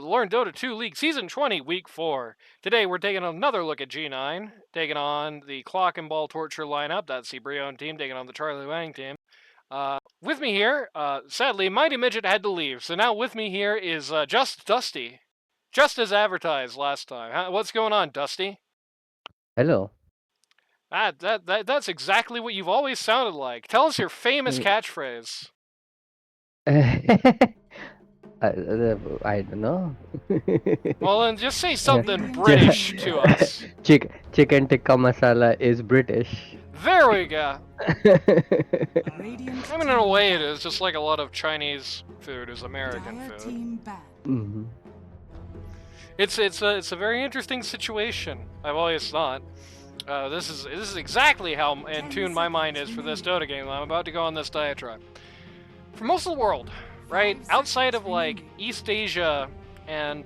the Learn Dota 2 League Season 20, Week 4. Today we're taking another look at G9, taking on the Clock and Ball Torture lineup. That's the Brionne team, taking on the Charlie Wang team. With me here, sadly, Mighty Midget had to leave, so now with me here is just Dusty. Just as advertised last time. What's going on, Dusty? Hello. That's exactly what you've always sounded like. Tell us your famous catchphrase. I don't know. Well, then just say something British to us. Chicken tikka masala is British. There we go. I mean, in a way, it is just like a lot of Chinese food is American food. Mm-hmm. It's a very interesting situation. I've always thought. This is exactly how in tune my mind is for this Dota game. I'm about to go on this diatribe. For most of the world, right, outside of like East Asia and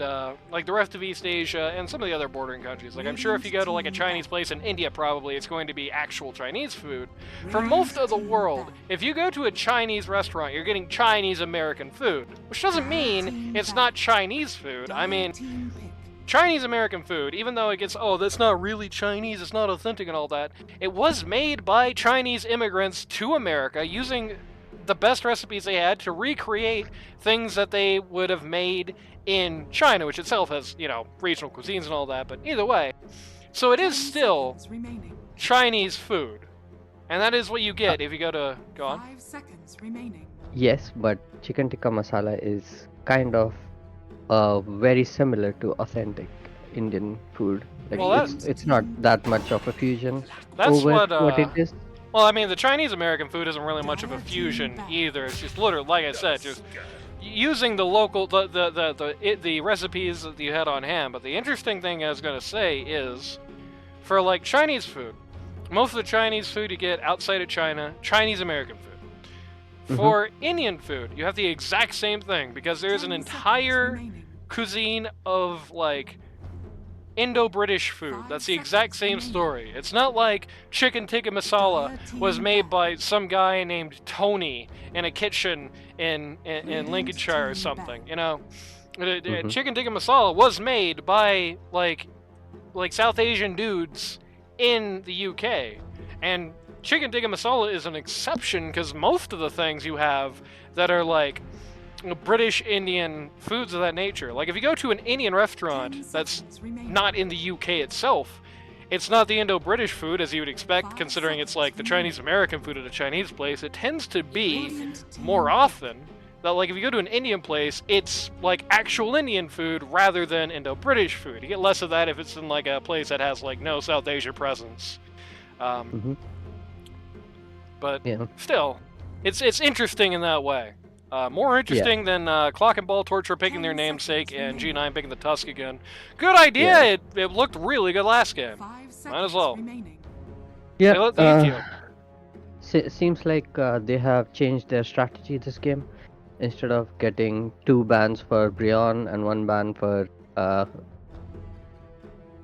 like the rest of East Asia and some of the other bordering countries, like I'm sure if you go to like a Chinese place in India, probably it's going to be actual Chinese food. For most of the world, if you go to a Chinese restaurant, you're getting Chinese American food, which doesn't mean it's not Chinese food. I mean, Chinese American food, even though it gets, oh, that's not really Chinese, it's not authentic and all that, it was made by Chinese immigrants to America using the best recipes they had to recreate things that they would have made in China, which itself has, you know, regional cuisines and all that, but either way. So it is still Chinese food. And that is what you get if you go to... Go on. 5 seconds remaining. Yes, but chicken tikka masala is kind of very similar to authentic Indian food. Like Well, it's not that much of a fusion That's over what it is. Well, I mean, the Chinese American food isn't really much of a fusion either. It's just literally, like I said, just using the local, the recipes that you had on hand. But the interesting thing I was going to say is, for like Chinese food, most of the Chinese food you get outside of China, Chinese American food. For Indian food, you have the exact same thing because there's an entire cuisine of like Indo-British food. That's the exact same story. It's not like chicken tikka masala was made by some guy named Tony in a kitchen in Lincolnshire or something. You know, chicken tikka masala was made by like South Asian dudes in the UK, and chicken tikka masala is an exception because most of the things you have that are like British Indian foods of that nature. Like if you go to an Indian restaurant that's not in the UK itself, it's not the Indo-British food as you would expect, considering it's like the Chinese American food at a Chinese place. It tends to be more often that like if you go to an Indian place, it's like actual Indian food rather than Indo-British food. You get less of that if it's in like a place that has like no South Asia presence. But Yeah. still, it's interesting in that way. More interesting than Clock and Ball Torture picking their namesake and G9 picking the Tusk again. Good idea. Yeah. It looked really good last game. 5 seconds Might as well. remaining. Yeah. Thank you. Seems like they have changed their strategy this game. Instead of getting 2 bans for Brionne and 1 ban for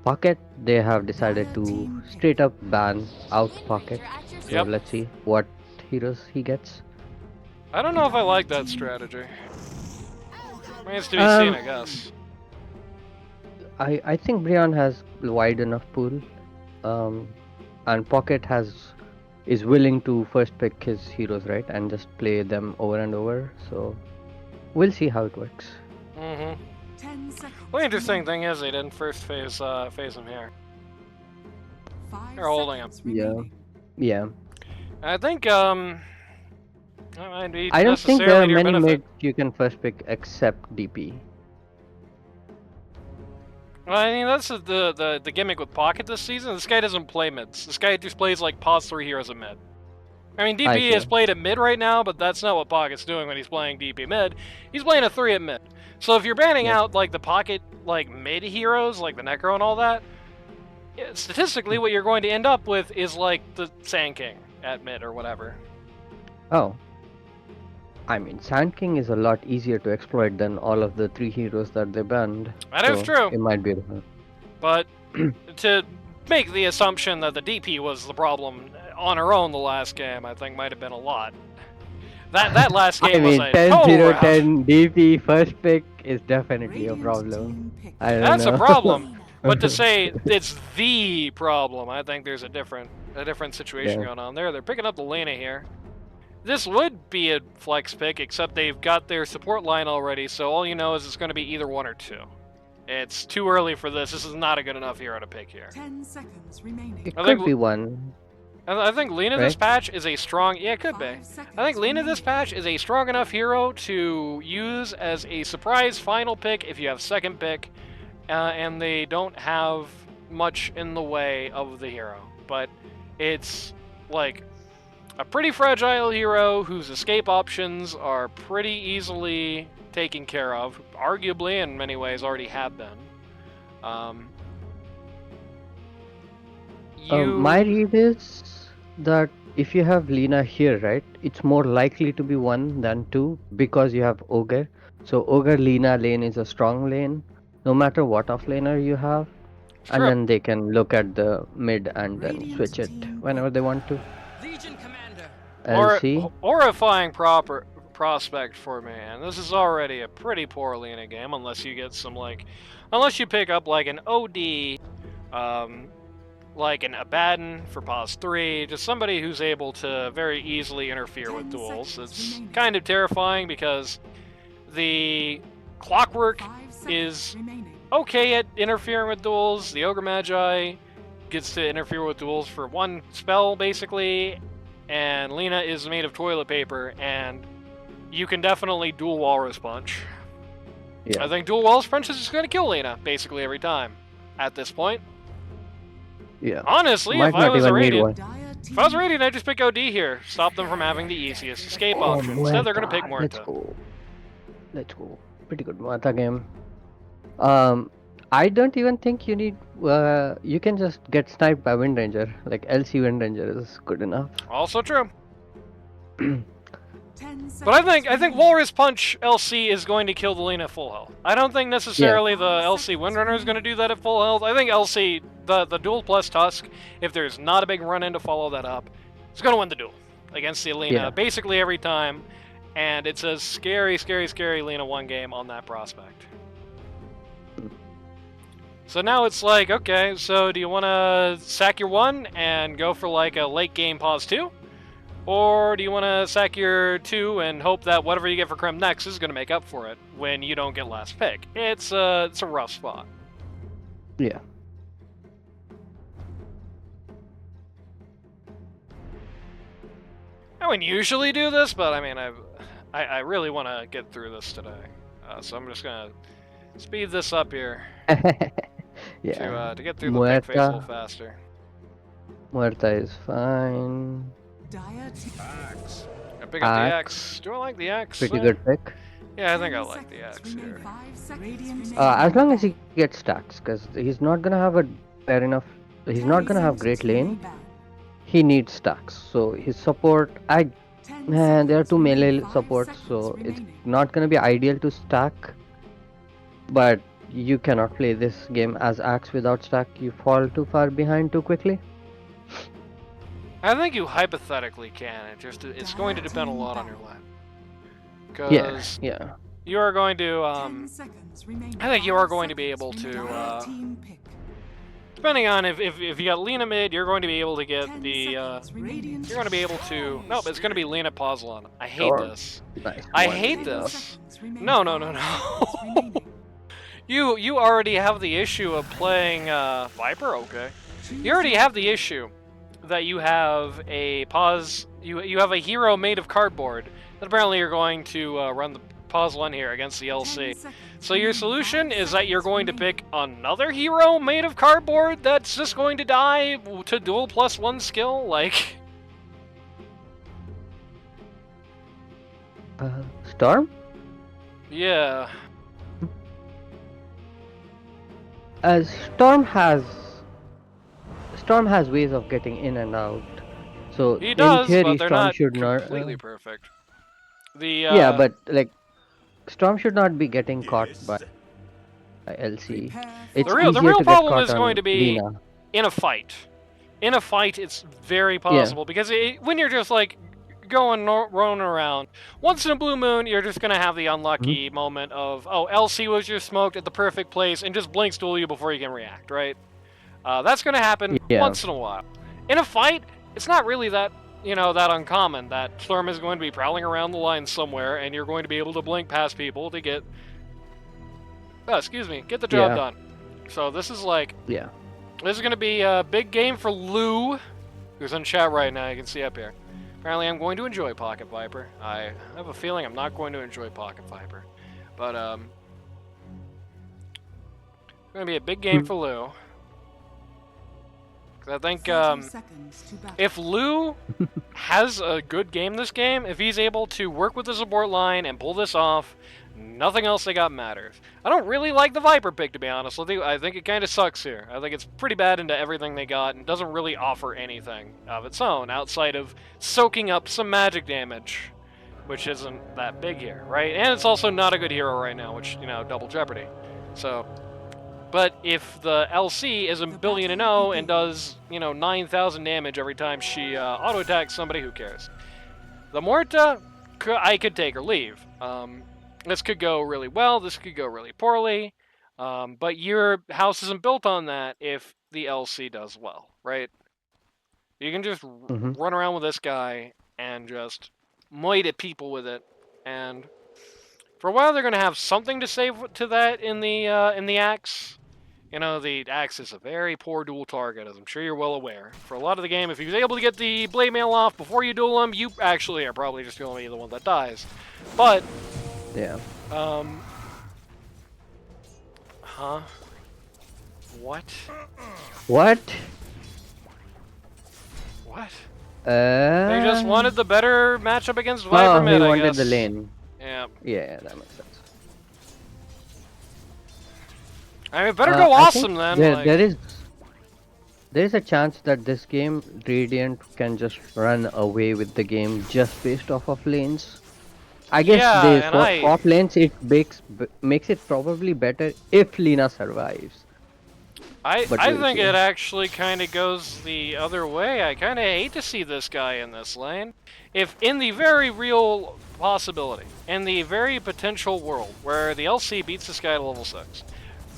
Pocket, they have decided to straight up ban out Pocket. So Yep. let's see what heroes he gets. I don't know if I like that strategy. Remains to be seen, I guess. I think Brionne has wide enough pool, and Pocket is willing to first pick his heroes, right, and just play them over and over. So we'll see how it works. 10 seconds. Well, the interesting thing is they didn't first phase him here. 5 They're holding him. seconds Yeah. remaining. Yeah, I think that might be I don't think there are necessarily to your many benefit. mates you can first pick except DP. Well, I mean, that's the gimmick with Pocket this season. This guy doesn't play mids. This guy just plays like pause 3 heroes at mid. I mean, DP see. is played at mid right now, but that's not what Pocket's doing when he's playing DP mid. He's playing a 3 at mid. So if you're banning out like the Pocket like mid heroes, like the Necro and all that, statistically what you're going to end up with is like the Sand King at mid or whatever. Oh, I mean, Sand King is a lot easier to exploit than all of the 3 heroes that they banned. That is true. It might be. But to make the assumption that the DP was the problem on her own the last game, I think might have been a lot. That last game I mean, was a 10 total 0 rout. 10 DP first pick is definitely a Radiant problem. team pick. I don't That's a know. problem. But to say it's the problem, I think there's a different situation Yeah. going on there. They're picking up the Lena here. This would be a flex pick, except they've got their support line already, so all you know is it's going to be either one or two. It's too early for this. This is not a good enough hero to pick here. 10 seconds remaining. It I could think- be one. I think Lena Right? this patch is a strong... Yeah, it could be. 5 seconds I think Lena this remaining. patch is a strong enough hero to use as a surprise final pick if you have second pick, and they don't have much in the way of the hero. But it's like a pretty fragile hero whose escape options are pretty easily taken care of, arguably in many ways already have been. My read is that if you have Lena here, right, it's more likely to be one than two because you have Ogre. So Ogre Lena lane is a strong lane, no matter what offlaner you have, and True. then they can look at the mid and then Radiant switch it team whenever pick. they want to. Legion Commander. LC. Horrifying prospect for me, and this is already a pretty poor Lena game unless you get some unless you pick up like an OD, like an Abaddon for pause 3, just somebody who's able to very easily interfere with 10 duels. seconds It's remaining. kind of terrifying because the Clockwork 5 seconds is remaining. okay at interfering with duels. The Ogre Magi gets to interfere with duels for one spell, basically, and Lena is made of toilet paper, and you can definitely dual Walrus Punch. Yeah. I think dual Walrus Punch is just going to kill Lena, basically, every time, at this point. Yeah. Honestly, Might if I not was a even need Radiant, one. Dire if I was a team Radiant, I'd just pick OD here. Stop them from having the easiest escape option. Instead, they're going to pick Let's Muerta. go. Let's go. Pretty good Muerta game. I don't even think you need. You can just get sniped by Wind Ranger. Like LC Wind Ranger is good enough. Also true. 10 But I seconds think remaining. Walrus Punch LC is going to kill the Lena full health. I don't think necessarily the LC Windrunner is going to do that at full health. I think LC, the duel plus Tusk, if there's not a big run-in to follow that up, is going to win the duel against the Lena Yeah. basically every time. And it's a scary, scary, scary Lena 1 game on that prospect. So now it's like, okay, so do you want to sack your 1 and go for like a late game pause 2? Or do you want to sack your 2 and hope that whatever you get for Krem next is going to make up for it when you don't get last pick? It's a rough spot. Yeah. I wouldn't usually do this, but I mean, I really want to get through this today. So I'm just going to speed this up here Yeah. to get through the pick phase a little Muerta. faster. Muerta is fine. Dire team. I pick up the Axe. Axe. Do I like the Axe? Pretty good pick. Yeah, I think I 10 like the seconds Axe remaining. here. 5 seconds remaining. As long as he gets stacks, because he's not gonna have a fair enough. He's not gonna have great lane. He needs stacks. So his support, man, there are two melee supports, so it's not gonna be ideal to stack. But you cannot play this game as Axe without stack. You fall too far behind too quickly. I think you hypothetically can. It's going to depend a lot on your lane. Yeah, Because yeah. you are going to, 10 seconds remaining. I think you 5 are going to be seconds able to, remaining. Dire team pick. depending on if you got Lena mid, you're going to be able to get 10 the, seconds remaining. you're going to be able to, nope, it's going to be Lena Pazlon. I hate Sure. this. Nice. I one. hate 10 this. seconds remaining. No. 5 seconds remaining. You already have the issue of playing, Viper? Okay. You already have the issue that you have a pause, you have a hero made of cardboard, that apparently you're going to run the pause one here against the 10 LC. seconds So your remaining. solution 5 is that you're seconds going to remaining. pick another hero made of cardboard that's just going to die to dual +1 skill? Like, Storm? yeah. Storm has ways of getting in and out. So He in does, theory, but they're Storm not should not. completely perfect. The, Yeah, but like Storm should not be getting caught by LC. Prepare It's for real easier to get problem caught is on going to be Lina. in a fight. In a fight, it's very possible because when you're just like going rolling around. Once in a blue moon, you're just gonna have the unlucky moment of, oh, LC was just smoked at the perfect place and just blinks duel you before you can react, right? That's gonna happen Yeah. once in a while. In a fight, it's not really that, that uncommon that Storm is going to be prowling around the line somewhere and you're going to be able to blink past people to get, get the job done. So this is this is gonna be a big game for Lou, who's in chat right now, you can see up here. Apparently I'm going to enjoy Pocket Viper. I have a feeling I'm not going to enjoy Pocket Viper. But, it's going to be a big game for Lou. 'Cause I think, 30 seconds to battle. if Lou has a good game this game, if he's able to work with the support line and pull this off, nothing else they got matters. I don't really like the Viper pick, to be honest with you. I think it kind of sucks here. I think it's pretty bad into everything they got and doesn't really offer anything of its own outside of soaking up some magic damage, which isn't that big here, right? And it's also not a good hero right now, which, double jeopardy. So, but if the LC is a billion and 0 and does, 9,000 damage every time she auto-attacks somebody, who cares? The Morta, I could take or leave. This could go really well, this could go really poorly, but your house isn't built on that if the LC does well, right? You can just run around with this guy and just moit at people with it, and for a while they're going to have something to say to that in the axe. The axe is a very poor dual target, as I'm sure you're well aware. For a lot of the game, if he was able to get the blade mail off before you duel him, you actually are probably just going to be the one that dies. But Yeah. Huh? What? What? What? They just wanted the better matchup against Viper Oh, mid, he I wanted guess. the lane. Yeah. Yeah, that makes sense. I mean, better go I think awesome then. there is a chance that this game Radiant can just run away with the game just based off of lanes. I guess Yeah, and swap lanes it makes it probably better if Lina survives. I But we'll think see. it actually kind of goes the other way. I kind of hate to see this guy in this lane. If in the very real possibility, in the very potential world where the LC beats this guy to level 6,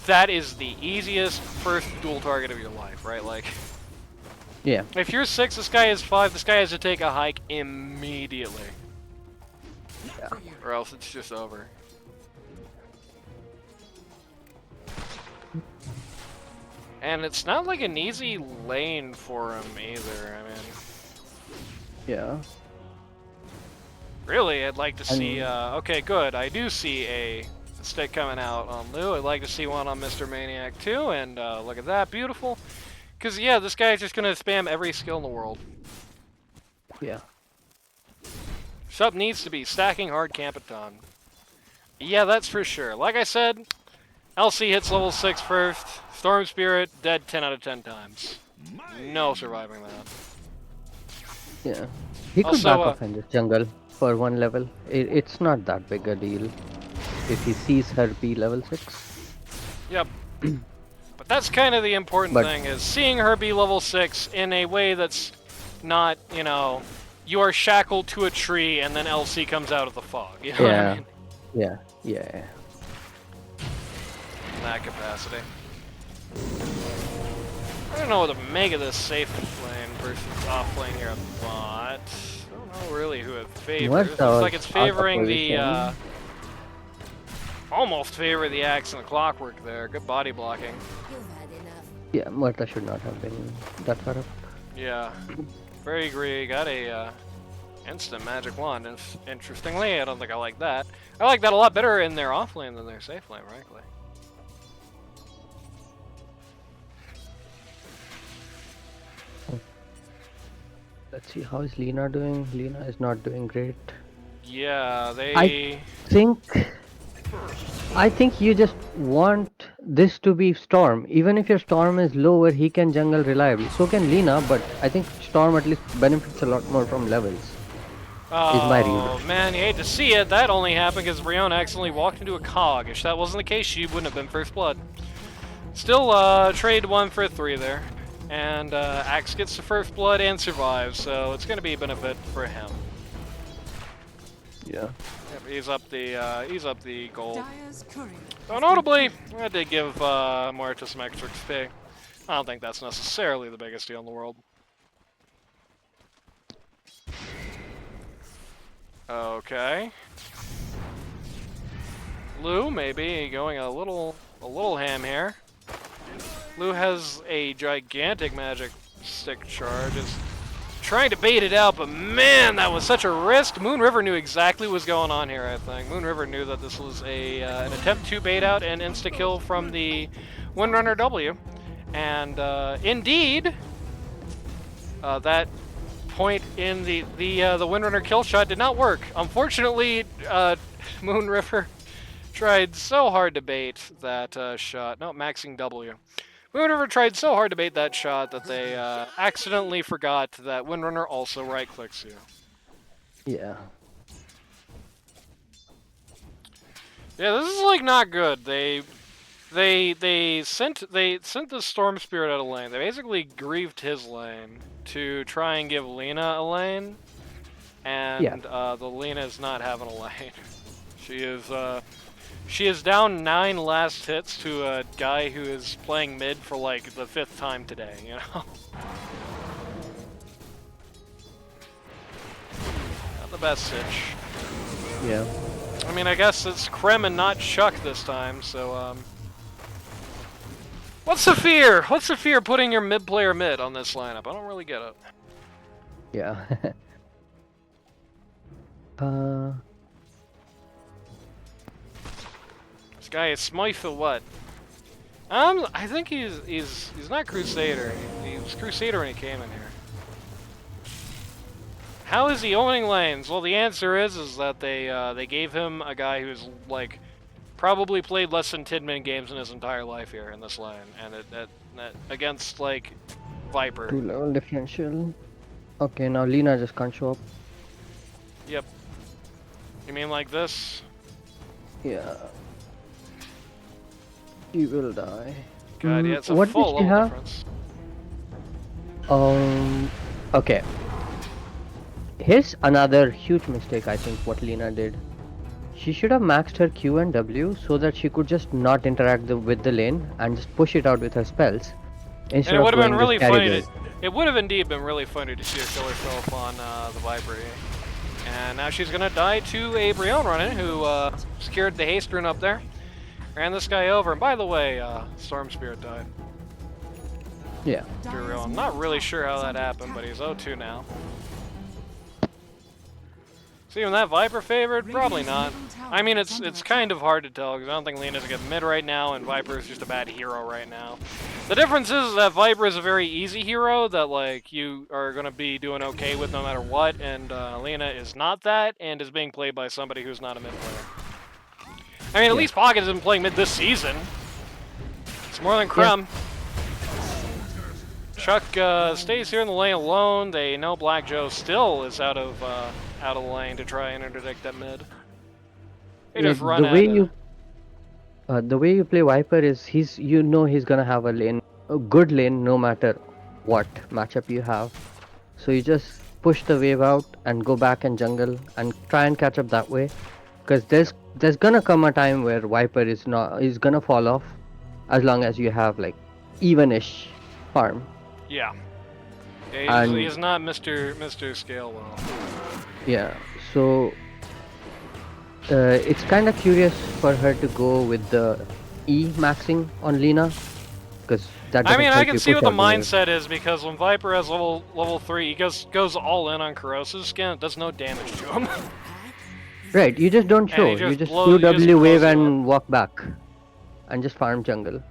that is the easiest first dual target of your life, right? Like, Yeah. if you're 6, this guy is 5, this guy has to take a hike immediately. Yeah. Or else it's just over. And it's not like an easy lane for him either, I mean... Yeah. Really, I'd like to see, okay, good, I do see a stick coming out on Lou. I'd like to see one on Mr. Maniac too, and look at that, beautiful. Because, yeah, this guy's just going to spam every skill in the world. Yeah. Sub needs to be stacking hard Campaton. Yeah, that's for sure. Like I said, LC hits level 6 first, Storm Spirit dead 10 out of 10 times. No surviving that. Yeah. He could Also, back off in this jungle for one level. It's not that big a deal if he sees her be level 6. Yep. But that's kind of the important thing, is seeing her be level 6 in a way that's not, you are shackled to a tree and then LC comes out of the fog. You know what I mean? Yeah. In that capacity. I don't know what to make of this safe lane versus off lane here, but I don't know really who it favors. Looks like it's favoring the, almost favor the axe and the clockwork there. Good body blocking. Yeah, Murta should not have been that far up. Yeah, very agree. Got a instant magic wand. And interestingly, I don't think I like that. I like that a lot better in their off lane than their safe lane, frankly. Let's see, how is Lina doing? Lina is not doing great. Yeah, they... I think you just want this to be Storm. Even if your Storm is lower, he can jungle reliably. So can Lina, but I think Storm at least benefits a lot more from levels. Oh man, you hate to see it. That only happened because Brionne accidentally walked into a cog. If that wasn't the case, she wouldn't have been first blood. Still, trade 1 for 3 there. And Axe gets the first blood and survives, so it's going to be a benefit for him. Yeah. Yep, he's up the gold. Dyer's courier. So notably, I did give Morta some extra XP. I don't think that's necessarily the biggest deal in the world. Okay. Lou maybe going a little ham here. Lou has a gigantic magic stick charge. Is trying to bait it out, but man, that was such a risk. Moon River knew exactly what was going on here, I think. Moon River knew that this was an attempt to bait out and insta-kill from the Windrunner W. And indeed, that point in the Windrunner kill shot did not work. Unfortunately, Moon River tried so hard to bait that shot. No, maxing W. Moon River tried so hard to bait that shot that they accidentally forgot that Windrunner also right-clicks you. Yeah. Yeah, this is like not good. They sent the Storm Spirit out of lane. They basically grieved his lane to try and give Lena a lane, and the Lena is not having a lane. She is down 9 last hits to a guy who is playing mid for like the 5th time today, you know? Not the best sitch. Yeah. I mean, I guess it's Krem and not Chuck this time, so, What's the fear? What's the fear putting your mid player mid on this lineup? I don't really get it. Yeah. This guy is Smythe or what? I think he's not Crusader. He was Crusader when he came in here. How is he owning lanes? Well, the answer is that they gave him a guy who's like probably played less than 10-minute games in his entire life here in this lane, and that against like Viper. 2-level differential. Okay, now Lena just can't show up. Yep. You mean like this? Yeah. She will die. God, yeah, it's a what full did she level have? difference. Okay. Here's another huge mistake, I think, what Lena did. She should have maxed her Q and W so that she could just not interact with the lane and just push it out with her spells. Instead And it would of have been going really this carry funny. build. It would have indeed been really funny to see her kill herself on the Viper. And now she's gonna die to a Brionne running who scared the haste rune up there. Ran this guy over, and by the way, Storm Spirit died. Yeah. I'm not really sure how that happened, but he's 0-2 now. See, when that Viper favored? Probably not. I mean, it's kind of hard to tell, because I don't think Lena's a good mid right now, and Viper is just a bad hero right now. The difference is that Viper is a very easy hero that, like, you are going to be doing okay with no matter what, and Lena is not that, and is being played by somebody who's not a mid player. I mean, at least Pocket has been playing mid this season. It's more than Krem. Chuck stays here in the lane alone. They know Black Joe still is out of the lane to try and interdict that mid. They just run the at way it. the way you play Viper is he's gonna have a good lane no matter what matchup you have. So you just push the wave out and go back and jungle and try and catch up that way. Because there's gonna come a time where Viper is gonna fall off, as long as you have like even-ish farm. Yeah. He's not Mr. Scale well. Yeah. So it's kind of curious for her to go with the E maxing on Lena, because that. I mean, I can you see push what the out wave. mindset is, because when Viper has level 3, he goes all in on Corrosive's skin. It does no damage to him. Right, you just don't And show. he just You just blows- do he just W wave blows it and walk back, and just farm jungle.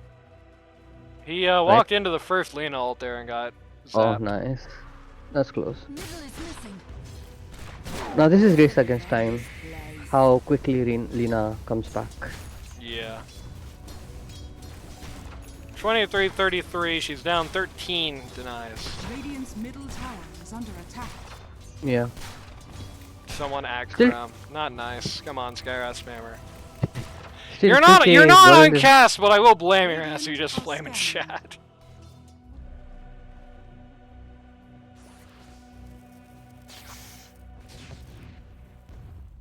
He walked into the first Lena ult there and got zapped. Oh, nice. That's close. Middle is missing. Now this is race against time. How quickly Lena comes back. Yeah. 23-33, she's down 13, denies. Radiant's middle tower is under attack. Yeah. Someone act Still- Graham. Not nice. Come on, Skyrat Spammer. Still You're not 2K on world is- cast, but I will blame your ass if you just flame in chat.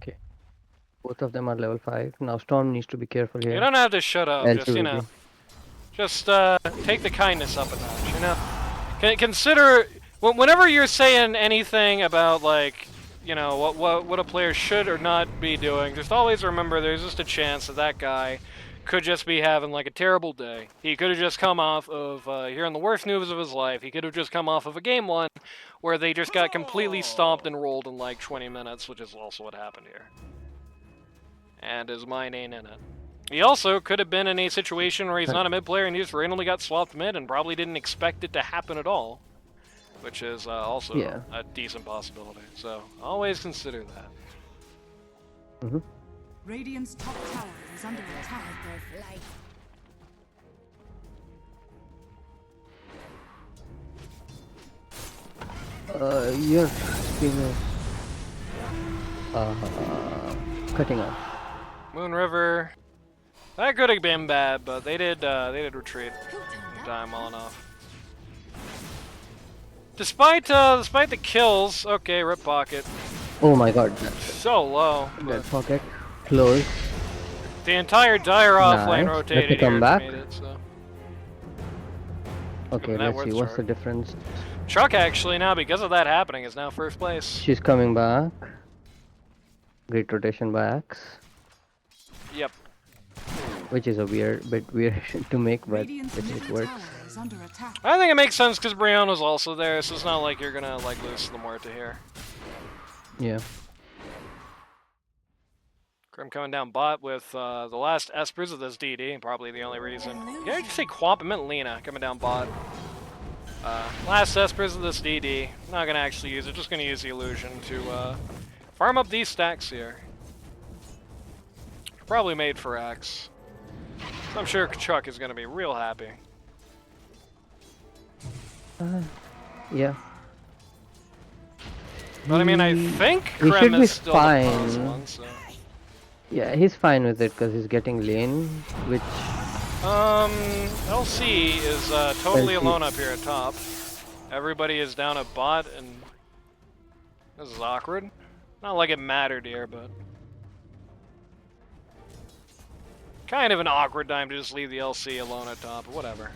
Okay. Both of them are level 5. Now Storm needs to be careful here. You don't have to shut up. Else Just, it you will know, be- just take the kindness up a notch. You know, consider whenever you're saying anything about like, you know, what a player should or not be doing. Just always remember, there's just a chance that that guy could just be having like a terrible day. He could have just come off of hearing the worst news of his life. He could have just come off of a game 1 where they just got completely stomped and rolled in like 20 minutes, which is also what happened here. And his mind ain't in it. He also could have been in a situation where he's not a mid player and he just randomly got swapped mid and probably didn't expect it to happen at all, which is also a decent possibility. So always consider that. Mhm. Radiant's top tower is under attack. Your screen is cutting off. Moon River. That could have been bad, but they did retreat time well enough. Despite the kills, okay, rip pocket. Oh my god. So low. Dead pocket. Close. The entire Dire off lane Nice. rotated Let me come here back. to meet it, so. Okay, that let's worth see. a What's try. the difference? Chuck actually now, because of that happening, is now first place. She's coming back. Great rotation by Axe. Yep. Which is a bit weird to make, but Radiant's it middle works. tower is under attack. I think it makes sense because Brionne was also there, so it's not like you're gonna like lose the Morta here. Yeah. Grim coming down bot with the last Espers of this DD, probably the only reason. Yeah, just say Quamp, I meant Lena coming down bot. Last Espers of this DD. Not gonna actually use it, just gonna use the illusion to farm up these stacks here. Probably made for Axe. I'm sure Chuck is gonna be real happy. Yeah. But I mean, I think he Krem should be is still the close fine. one, so. Yeah, he's fine with it because he's getting lane, which LC is totally LC. alone up here at top. Everybody is down at bot, and this is awkward. Not like it mattered here, but kind of an awkward time to just leave the LC alone at top, but whatever.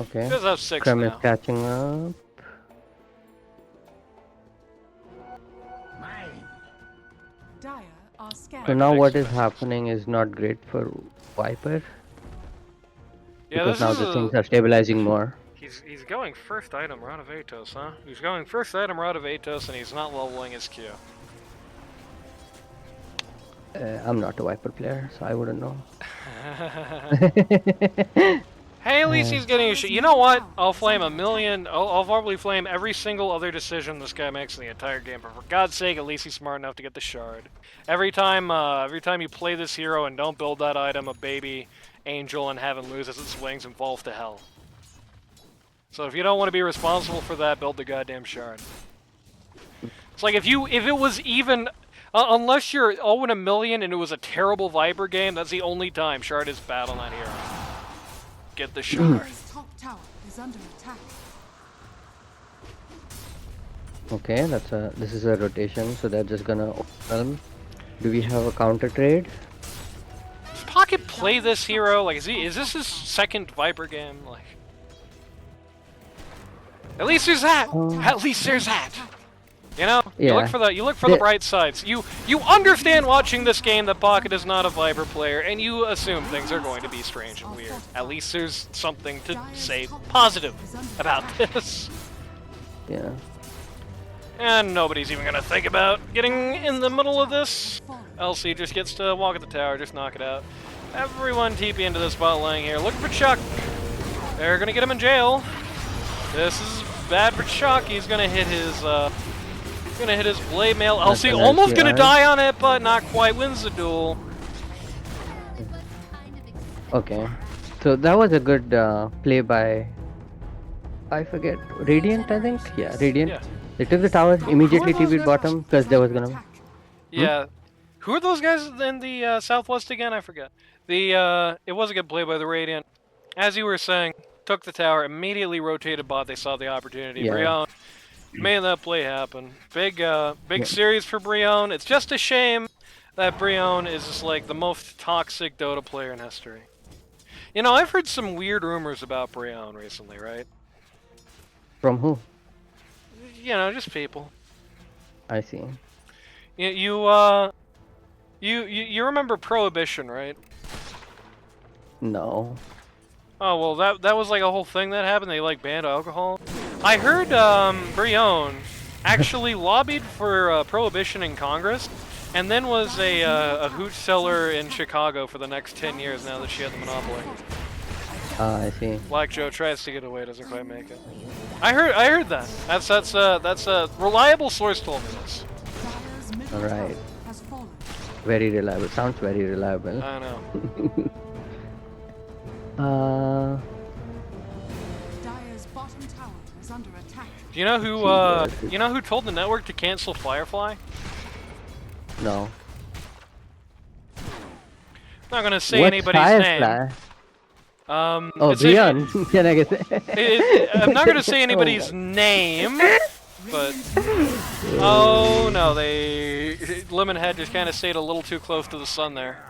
okay. Just have 6 Krem now. is catching up. Dire are scared. So now what is Expenses. happening is not great for Viper Yeah, because this now is the things are stabilizing more. He's going first item Rod of Atos, huh? He's going first item Rod of Atos, and he's not leveling his Q. I'm not a Viper player, so I wouldn't know. Hey, at least he's getting a shit. You know what? I'll flame a million. I'll probably flame every single other decision this guy makes in the entire game. But for God's sake, at least he's smart enough to get the shard. Every time you play this hero and don't build that item, a baby angel, and have him loses its wings and falls to hell. So if you don't want to be responsible for that, build the goddamn shard. It's like if it was even. Unless you're 0 in a million and it was a terrible Viper game, that's the only time Shard is bad on that hero. Get the Shard. Dire's top tower is under attack. Okay, this is a rotation, so they're just gonna overwhelm. Do we have a counter trade? Does Pocket play this hero? Like, is this his second Viper game? Like, at least there's that. At least there's that. You know, you look for the bright sides. You understand watching this game that Pocket is not a Viper player, and you assume things are going to be strange and weird. At least there's something to say positive about this. Yeah. And nobody's even gonna think about getting in the middle of this. LC just gets to walk at the tower, just knock it out. Everyone TP into this bot lane here, looking for Chuck. They're gonna get him in jail. This is bad for Chuck. He's gonna hit his blade mail. LC an almost gonna LCR. die on it, but not quite. Wins the duel. Okay. So that was a good play by, I forget, Radiant, I think? Yeah, Radiant. Yeah. They took the tower, immediately Who are those TP'd guys? bottom because there was gonna... Yeah. Who are those guys in the southwest again? I forget. It was a good play by the Radiant. As you were saying, took the tower, immediately rotated bot. They saw the opportunity. Yeah. Brionne made that play happen. Big series for Brionne. It's just a shame that Brionne is just like the most toxic Dota player in history. You know, I've heard some weird rumors about Brionne recently, right? From who? You know, just people. I see. You remember Prohibition, right? No. Oh well, that was like a whole thing that happened. They like banned alcohol. I heard Brionne actually lobbied for prohibition in Congress, and then was a hooch seller in Chicago for the next 10 years. Now that she had the monopoly. Ah, I see. Black Joe tries to get away, doesn't quite make it. I heard that. That's a reliable source told me this. Dire's middle All right. tower has fallen. Very reliable. Sounds very reliable. I know. Dire's bottom tower is under attack. Do you know who told the network to cancel Firefly? No. Not gonna say What's anybody's name. Firefly? Oh, it's a- Brionne. Can I get I'm not gonna say anybody's name, but oh no, Lemonhead just kind of stayed a little too close to the sun there.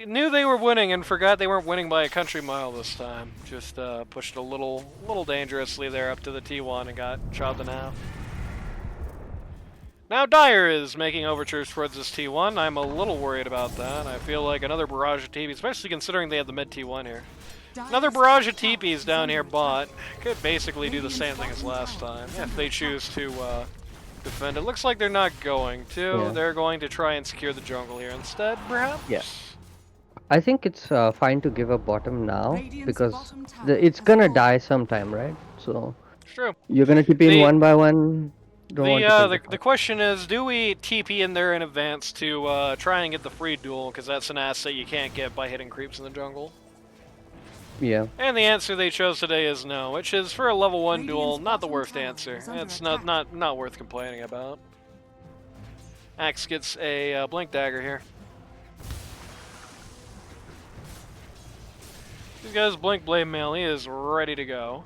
Knew they were winning and forgot they weren't winning by a country mile this time. Just pushed a little dangerously there up to the T1 and got chopped in half. Now Dire is making overtures towards this T1. I'm a little worried about that. I feel like another barrage of TPs, especially considering they have the mid T1 here. Another barrage of TPs down here bot could basically do the same thing as last time if they choose to defend. It looks like they're not going to. Yeah. They're going to try and secure the jungle here instead, perhaps? Yes. I think it's fine to give up bottom now Radiant's because bottom tower it's has gonna fallen. die sometime, right? So It's true. you're gonna keep in one by one. Don't want to take The question is, do we TP in there in advance to try and get the free duel, because that's an asset you can't get by hitting creeps in the jungle? Yeah. And the answer they chose today is no, which is, for a level 1 duel, not the worst answer. It's not worth complaining about. Axe gets a blink dagger here. This guy's blink blade mail, he is ready to go.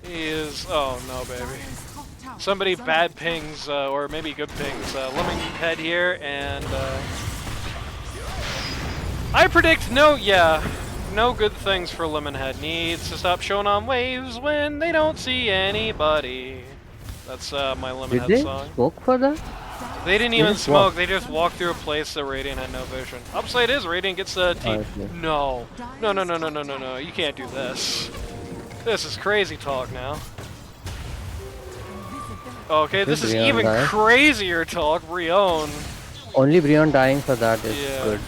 He is, oh no baby. Dire's top tower Somebody is under bad attack. pings, or maybe good pings, Lemonhead here, and I predict no good things for Lemonhead. Needs to stop showing on waves when they don't see anybody. That's my Did Lemonhead they song. smoke for that? They didn't They even just smoke, walked. they just walked through a place that Radiant had no vision. Upside is Radiant gets the T. okay. No. No, you can't do this. This is crazy talk now. Okay, this is Brionne even die? crazier talk, Brionne. Only Brionne dying for that is Yeah. good.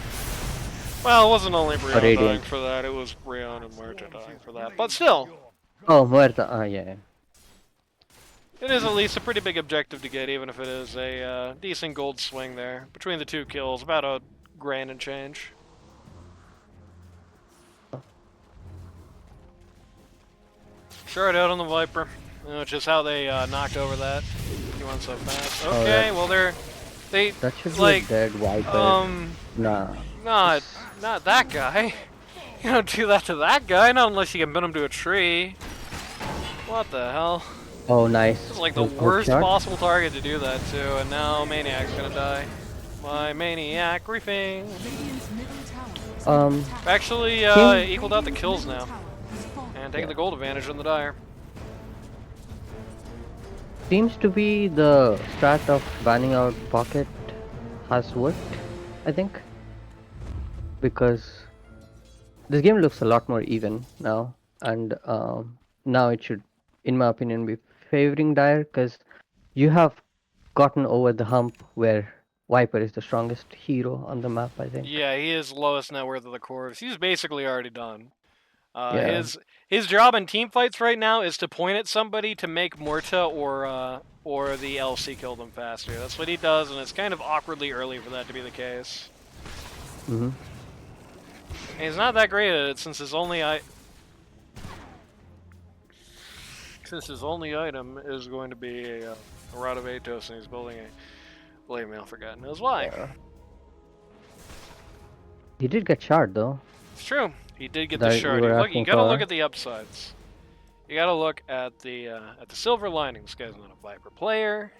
Well, it wasn't only Brionne dying Radiant. for that, it was Brionne and Muerta dying for that. But still, Oh, Muerta. Ah, yeah. it is at least a pretty big objective to get, even if it is a decent gold swing there. Between the two kills, about a grand and change. Shard out on the Viper, which is how they knocked over that. He went so fast. Okay, well they That should be like a dead Viper. Nah. not that guy. You don't do that to that guy, not unless you can pin him to a tree. What the hell? Oh, nice. This is like the Good worst shot. possible target to do that to, and now Maniac's gonna die. My Maniac griefing. Radiant's middle tower is under attack. Actually, King- equaled out the kills Middle now. tower has fallen. And taking Yeah. the gold advantage on the Dire. Seems to be the strat of banning out Pocket has worked, I think. Because this game looks a lot more even now, and now it should, in my opinion, be favoring Dire because you have gotten over the hump where Viper is the strongest hero on the map, I think. Yeah, he is lowest net worth of the course. He's basically already done. Yeah. His job in team fights right now is to point at somebody to make Morta or the LC kill them faster. That's what he does, and it's kind of awkwardly early for that to be the case. Mm-hmm. And he's not that great at it since his only item is going to be a Rod of Atos, and he's building a Blade Mail for God knows why. Yeah. He did get shard though. It's true. He did get That the you shard. were You asking gotta look for. at the upsides. You gotta look at the silver lining. This guy's not a Viper player.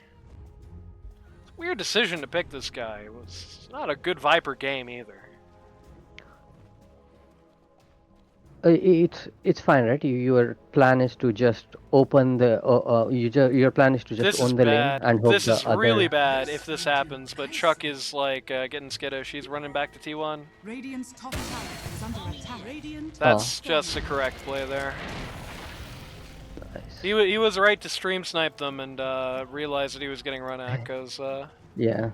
Weird decision to pick this guy. It was not a good Viper game either. It's fine, right? Your plan is to just open the your plan is to just This is own the lane bad. and hope This the is really other. bad if this happens, but Chuck is like getting skittish. She's running back to T1. Radiant's top tower is under attack. Radiant That's just the correct play there. Nice. He was right to stream snipe them and realize that he was getting run at, because Yeah.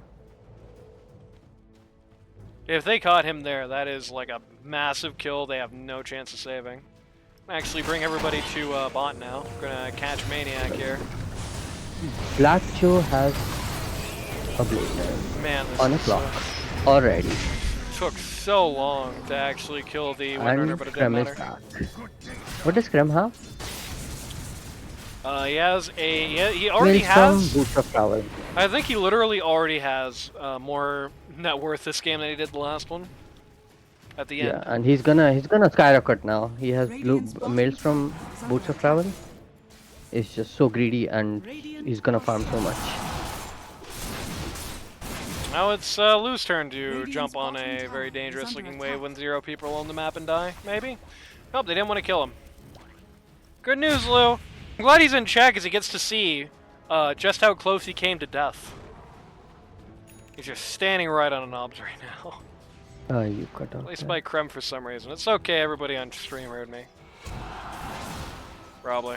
if they caught him there, that is like a massive kill they have no chance of saving. Actually bring everybody to bot now. We're gonna catch Maniac here. Black Joe has a blade Man, this on a is, clock already. took so long to actually kill the Windrunner, And but it didn't Krem is matter. back. What does Krem have? He has a... he already Maelstrom, has... Boots of Travel. I think he literally already has more net worth this game than he did the last one. At the end. Yeah, and he's gonna skyrocket now. He has blue Maelstrom, Boots of Travel. He's just so greedy and he's gonna farm so much. Now it's Lou's turn to jump on a very dangerous looking wave when 0 people on the map and die, maybe? Nope, they didn't want to kill him. Good news, Lou! I'm glad he's in chat because he gets to see just how close he came to death. He's just standing right on an obs right now. You cut off. Placed by Krem for some reason. It's okay, everybody on stream heard me. Probably.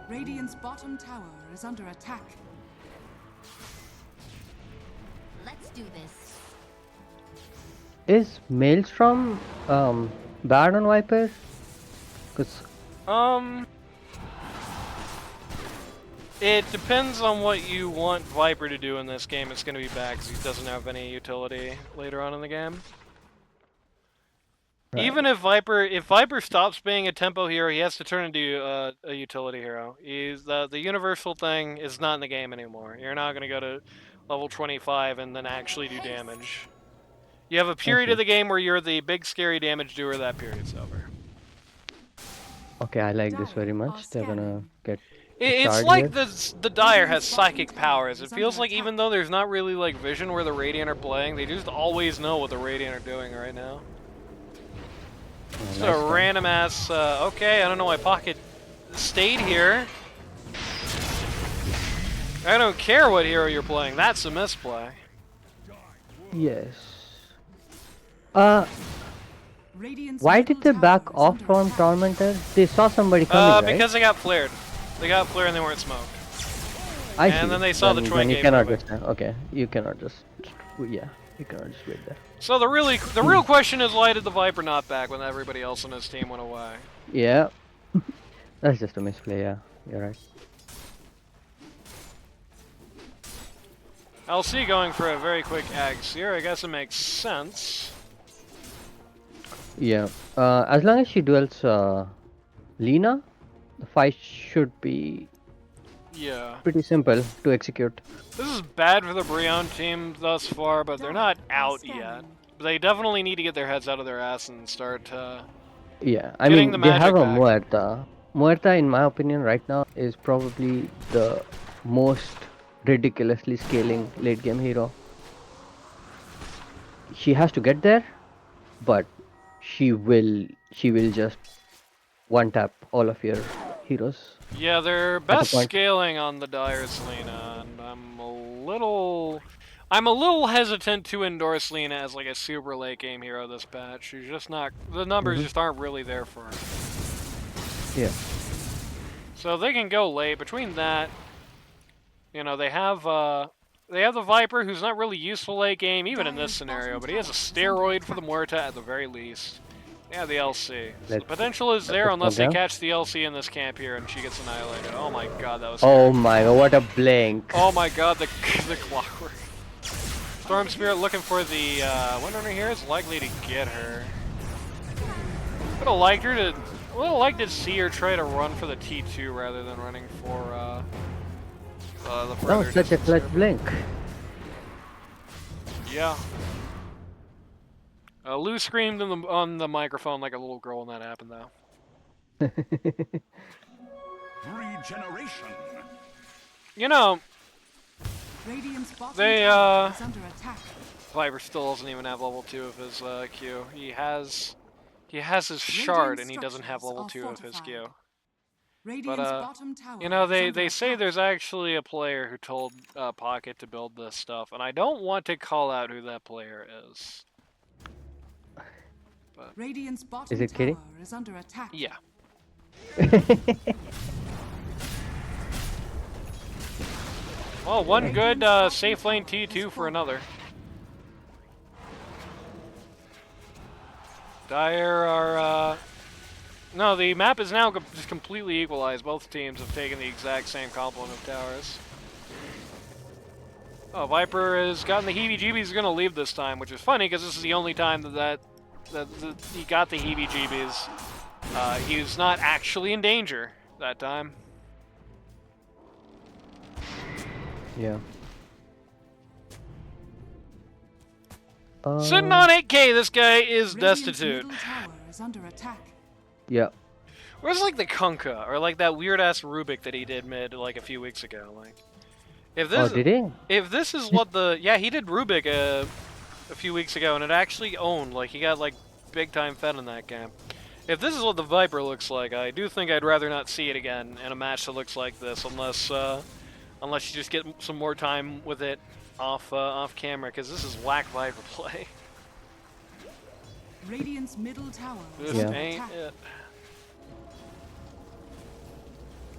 Radiant's bottom tower is under attack. Let's do this. Is Maelstrom bad on Viper? Cause It depends on what you want Viper to do in this game. It's going to be bad because he doesn't have any utility later on in the game. Right. Even if Viper stops being a tempo hero, he has to turn into a utility hero. He's the universal thing is not in the game anymore. You're not going to go to level 25 and then actually do damage. You have a period of the game where you're the big scary damage doer. That period's over. okay, I like this very much. They're gonna get. It's Shard like here. the Dire has psychic powers. It feels like even though there's not really like vision where the Radiant are playing, they just always know what the Radiant are doing right now. Nice So one. random ass. Okay, I don't know why Pocket stayed here. I don't care what hero you're playing. That's a misplay. Yes. Radiant's Why middle did they tower back is off under from attack. Tormentor? They saw somebody coming, right? Because they got flared. They got flared and they weren't smoked. I and see. then they saw the Troy then you game cannot moving. just okay. You cannot just yeah. You cannot just wait there. So the real question is, why did the Viper not back when everybody else on his team went away? Yeah. That's just a misplay. Yeah, you're right. LC going for a very quick ags here. I guess it makes sense. Yeah. As long as she duels Lena, the fight should be Yeah. pretty simple to execute. This is bad for the Brionne team thus far, but they're not out yet. They definitely need to get their heads out of their ass and start. Yeah, I Getting mean the they have magic a back. Muerta. Muerta, in my opinion, right now is probably the most ridiculously scaling late game hero. She has to get there, but she will just one tap all of your heroes. Yeah, they're best point. scaling on the Dire's Lena, and I'm a little hesitant to endorse Lena as like a super late game hero this patch. She's just not. The numbers just aren't really there for her. Yeah. So they can go late. Between that, you know, they have the Viper, who's not really useful late game, even in this scenario, but he has a steroid for the Muerta at the very least. Yeah, the LC. So the Let's- potential is there let's unless they calm down. catch the LC in this camp here and she gets annihilated. Oh my god, that was Oh scary. my god, what a blink! Oh my god, the clockwork. Storm Spirit looking for the Windrunner here is likely to get her. Would have liked her to. Would have liked to see her try to run for the T2 rather than running for the That further was such a distance clutch here. blink. Yeah. Lou screamed on the microphone like a little girl when that happened, though. Regeneration. You know, Radiant's bottom They, tower is under attack. Viper still doesn't even have level 2 of his Q. He has his shard, and he doesn't have level 2 of his Q. Radiant's bottom tower You know, is they under say attack. there's actually a player who told Pocket to build this stuff, and I don't want to call out who that player is. Radiant's bottom it Kitty? tower is under attack. Yeah. Well, one good safe lane T2 for another. Dire are, no, the map is now just completely equalized. Both teams have taken the exact same complement of towers. Oh, Viper has gotten the heebie-jeebies. He's going to leave this time, which is funny because this is the only time that he got the heebie-jeebies. He was not actually in danger that time. Yeah. Sitting on 8k, this guy is Radiant's destitute. middle tower is under attack. Yeah. Where's like the Kunkka, or like that weird-ass Rubik that he did mid like a few weeks ago? Like, if this, Oh, did he? if this is what the, yeah, he did Rubik a few weeks ago, and it actually owned, like he got like big time fed in that game. If this is what the Viper looks like, I do think I'd rather not see it again in a match that looks like this, unless you just get some more time with it off camera, because this is whack Viper play. Radiant's middle tower is This under ain't attack. it.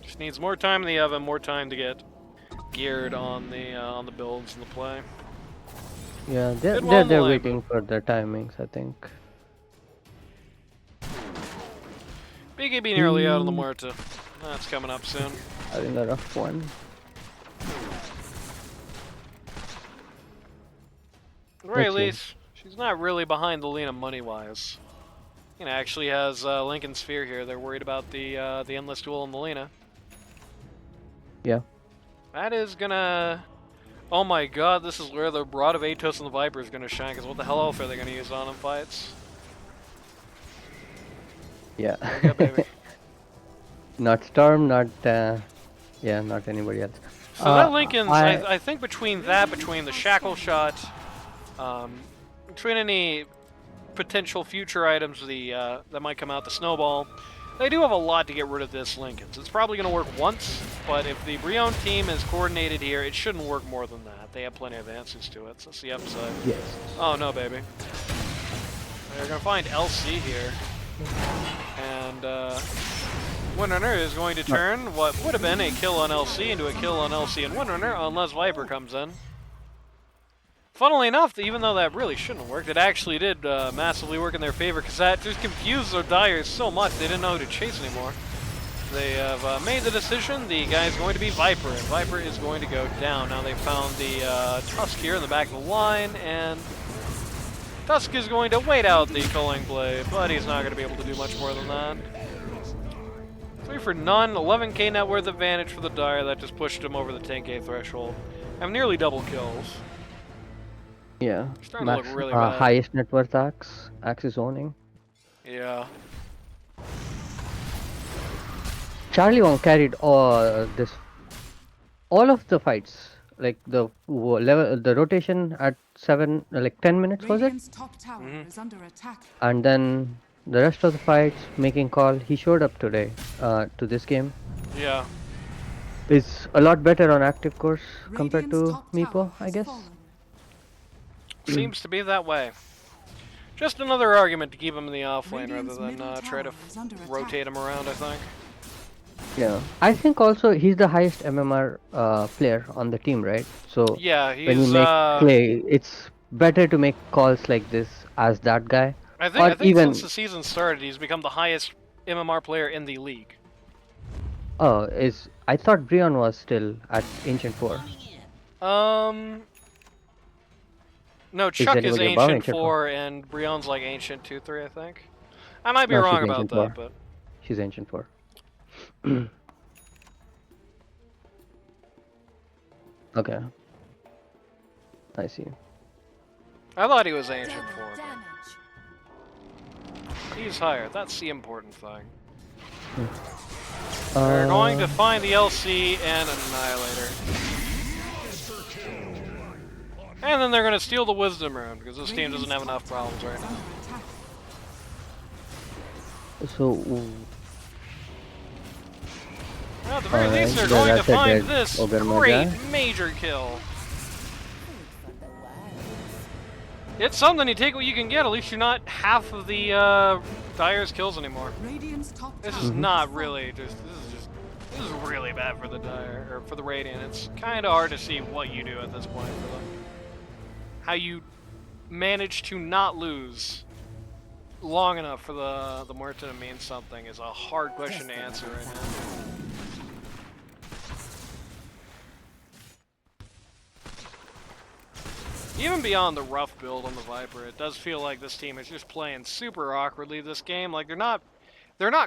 Just needs more time in the oven, more time to get geared on the builds and the play. Yeah, Good one, they're Lime. waiting for the timings, I think. BKB nearly out on the Muerta. That's coming up soon. Having a rough one. At the very Let's see. least, she's not really behind the Lena money-wise. You know, actually has Lincoln Sphere here. They're worried about the endless duel and the Lena. Yeah. That is gonna. Oh my God! This is where the Rod of Atos and the Viper is gonna shine. Cause what the hell else are they gonna use on in fights? Yeah. Yeah, baby. Not Storm, not yeah, not anybody else. So that Lincoln's, I think between the Shackle Shot, between any potential future items that might come out, the Snowball, they do have a lot to get rid of this Lincoln's. It's probably going to work once, but if the Brionne team is coordinated here, it shouldn't work more than that. They have plenty of answers to it, so that's the upside. Yes. Oh no, baby. They're going to find LC here. And, Windrunner is going to turn what would have been a kill on LC into a kill on LC and Windrunner unless Viper comes in. Funnily enough, even though that really shouldn't have worked, it actually did massively work in their favor because that just confused their Dire so much they didn't know who to chase anymore. They have made the decision, the guy is going to be Viper, and Viper is going to go down. Now they found the Tusk here in the back of the line, and Tusk is going to wait out the culling play, but he's not going to be able to do much more than that. 3 for none, 11k net worth advantage for the Dire. That just pushed him over the 10k threshold. Have nearly double kills. Yeah. Starting to look really bad. Highest net worth Axe. Axe is owning. Yeah. Charlie Wang carried all of the fights. Like the rotation at 10 minutes was it? Radiant's top tower is under attack. And then the rest of the fights, making call. He showed up today to this game. Yeah. Is a lot better on active course compared Radiant's to top Meepo, tower I has guess. fallen. Seems to be that way. Just another argument to keep him in the off lane Radiant's rather than middle try to tower is under attack. rotate him around, I think. Yeah, I think also he's the highest MMR player on the team, right? So Yeah, when you he's make play, it's better to make calls like this as that guy. I or think even since the season started, he's become the highest MMR player in the league. I thought Brionne was still at Ancient 4. No, Chuck is anybody above Ancient Ancient 4, and Brionne's like Ancient 2-3, I think. I might be No, wrong she's about Ancient that, 4. but She's Ancient 4. Okay. I see. I thought he was Ancient 4. Double damage. But he's higher. That's the important thing. They're going to find the LC and Annihilator. And then they're going to steal the Wisdom Rune, because this team doesn't have enough problems right now. So, Well, at the very Alright, least, they're so going to that's a find dead this Ogre great Maga. major kill. It's something, you take what you can get, at least you're not half of the Dire's kills anymore. Radiant's top This tower is has not fallen. really this is really bad for the Dire, or for the Radiant. It's kind of hard to see what you do at this point for them. How you manage to not lose long enough for the Muerta to mean something is a hard question to answer right now. Even beyond the rough build on the Viper, it does feel like this team is just playing super awkwardly this game. Like they're not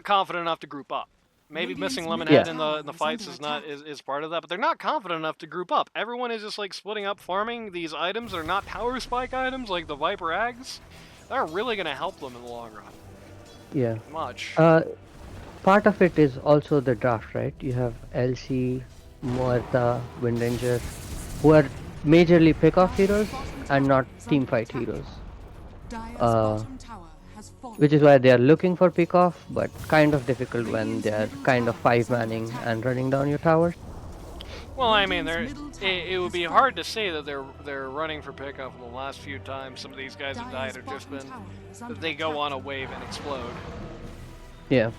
confident enough to group up. Maybe missing Lemonhead in the fights is part of that, but they're not confident enough to group up. Everyone is just like splitting up farming these items. They're not power spike items like the Viper Ags. They're really gonna help them in the long run. yeah. Much. Part of it is also the draft, right? You have LC, Muerta, Windranger, who are majorly pick-off heroes and not team-fight heroes. Dire's bottom tower has fallen. Which is why they are looking for pick-off, but kind of difficult when they are kind of 5-manning and running down your towers. Well, I mean, it would be hard to say that they're running for pickup in the last few times some of these guys have died have just been that they go on a wave and explode. Yeah.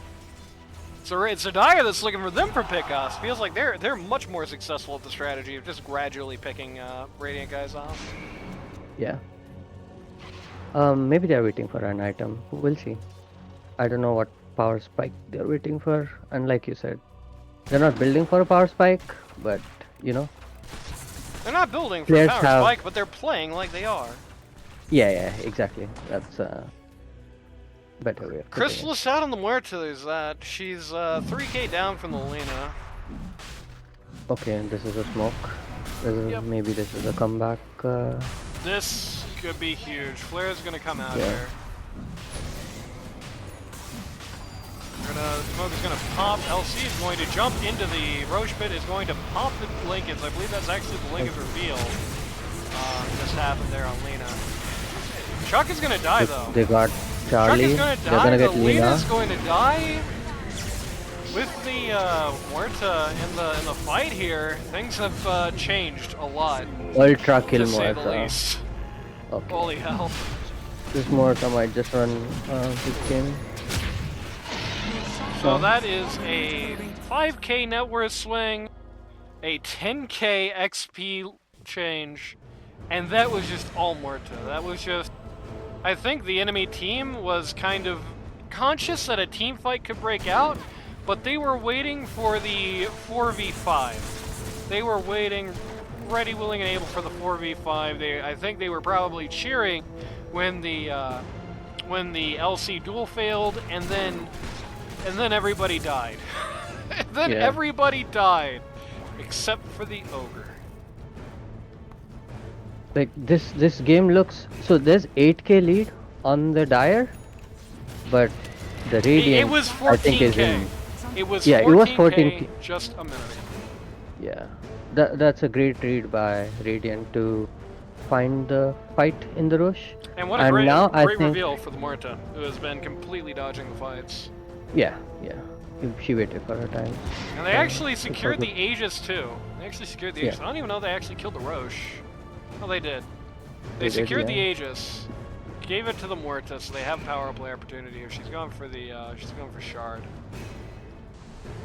So it's a Dire that's looking for them for pickoffs. Feels like they're much more successful at the strategy of just gradually picking Radiant guys off. Yeah. Maybe they're waiting for an item. We'll see. I don't know what power spike they're waiting for. And like you said, they're not building for a power spike, but you know. They're not building for a Players power have- spike, but they're playing like they are. Yeah, exactly. That's better way of putting it. Chrysalis out on the Muerta is that she's 3k down from the Lena. Okay, this is a smoke. Yep. Maybe this is a comeback. This could be huge. Flare's gonna come out Yeah. here. Smoke is gonna pop. LC is going to jump into the Roche pit. Is going to pop the Lincolns. I believe that's actually the Lincolns reveal. Just happened there on Lena. Chuck is gonna die though. They got Chuck Charlie. is gonna They're die. gonna The get Lena. Lena's going to die. With the Muerta in the fight here, things have changed a lot. Ultra kill To say the Muerta. least. Okay. Holy hell. This Muerta might just run this game. So that is a 5k net worth swing, a 10k XP change, and that was just all Muerta. That was just... I think the enemy team was kind of conscious that a team fight could break out, but they were waiting for the 4v5. They were waiting, ready, willing, and able for the 4v5. I think they were probably cheering when the LC duel failed, and then everybody died. And then Yeah. everybody died, except for the ogre. Like this game looks so. There's 8k lead on the Dire, but the Radiant It was I think is 14k. in. It was Yeah, 14k, it was 14K. just a minute ago. Yeah, that's a great read by Radiant to find the fight in the rush. And what a And great, now I great think- reveal for the Muerta, who has been completely dodging the fights. Yeah. She waited for her time. And they actually secured the good. Aegis too. They actually secured the Yeah. Aegis. I don't even know they actually killed the Roche. Oh, they did. They They did, secured the yeah. Aegis, gave it to the Muerta, so they have power play opportunity. If she's going for the, she's going for Shard.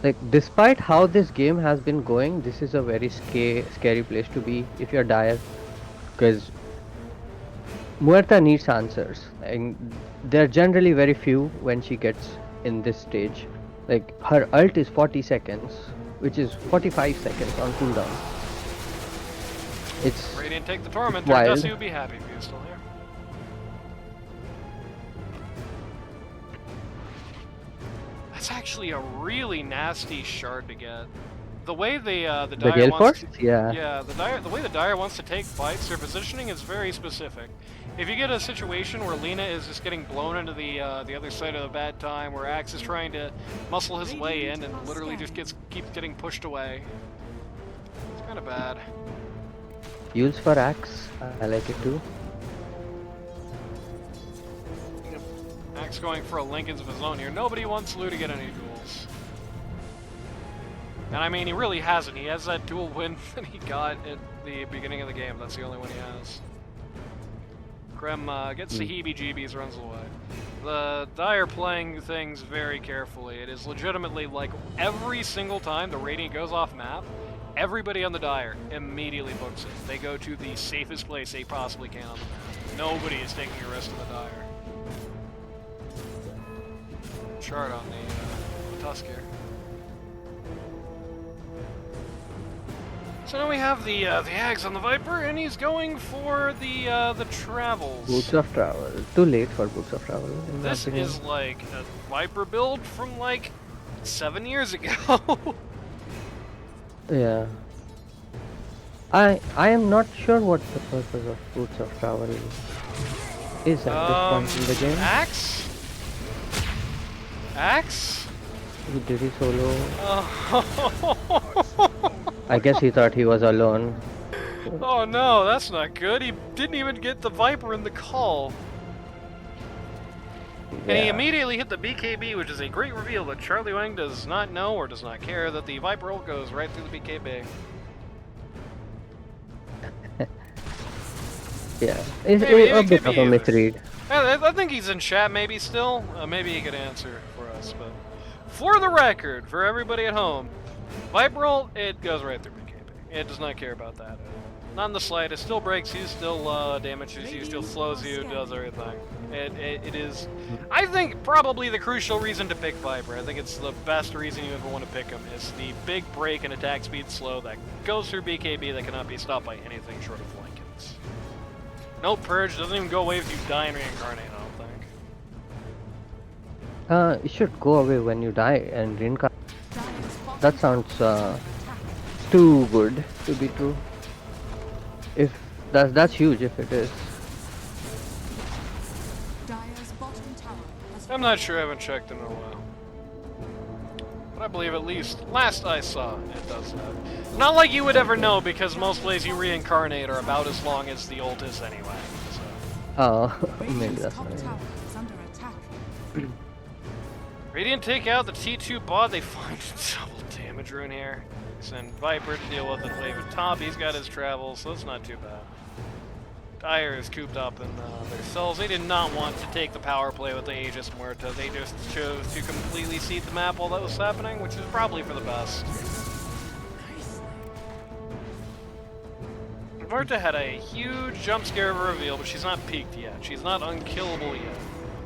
Like, despite how this game has been going, this is a very scary place to be if you're Dire, because Muerta needs answers, and they're generally very few when she gets in this stage. Like, her ult is 40 seconds, which is 45 seconds on cooldown. It's Radiant take the Tormentor. Wild. Dusty would be happy if he was still here. That's actually a really nasty shard to get. The way the The Dire Gale wants Force? to, Yeah. yeah, the way the Dire wants to take fights, their positioning is very specific. If you get a situation where Lena is just getting blown into the other side of a bad time, where Axe is trying to muscle his way in and literally just keeps getting pushed away, it's kind of bad. Use for Axe. I like it too. Axe going for a Lincolns of his own here. Nobody wants Lou to get any duels. And I mean, he really hasn't. He has that dual win that he got at the beginning of the game. That's the only one he has. Krem gets the heebie-jeebies, runs away. The Dire playing things very carefully. It is legitimately like every single time the Radiant goes off map, everybody on the Dire immediately books it. They go to the safest place they possibly can on the map. Nobody is taking a risk on the Dire. Chart on the Tusk here. So now we have the Ags on the Viper, and he's going for the Travels. Boots of Travel. Too late for Boots of Travel. In my This opinion. is like a Viper build from like 7 years ago. Yeah. I am not sure what the purpose of Boots of Travel is at this point in the game. Axe? Axe? Did he solo? Oh. I guess he thought he was alone. Oh no, that's not good. He didn't even get the Viper in the call. And he Yeah. immediately hit the BKB, which is a great reveal that Charlie Wang does not know or does not care that the Viper ult goes right through the BKB. Yeah. It's Maybe a it bit could of be a either. misread. I think he's in chat maybe still. Maybe he could answer for us, but for the record, for everybody at home, Viper ult, it goes right through BKB. It does not care about that. Not in the slightest. Still breaks you, still damages you, still slows you, does everything. It is, I think, probably the crucial reason to pick Viper. I think it's the best reason you ever want to pick him, is the big break and attack speed slow that goes through BKB that cannot be stopped by anything short of Lincolns. No purge, doesn't even go away if you die and reincarnate, I don't think. It should go away when you die and reincarnate. Dire's bottom That sounds too good to be true. If that's huge if it is. Dire's bottom tower has I'm not sure, I haven't checked in a while. But I believe at least, last I saw, it does that. Not like you would ever know, because most ways you reincarnate are about as long as the ult is anyway. So. Oh, maybe Radiant's that's top not it. tower is under attack. Radiant take out the T2 bot, they find double damage rune here. Send Viper to deal with it, wave at top, he's got his travels, so it's not too bad. Dire is cooped up in their cells. They did not want to take the power play with the Aegis Muerta. They just chose to completely cede the map while that was happening, which is probably for the best. Muerta had a huge jump scare of a reveal, but she's not peaked yet. She's not unkillable yet.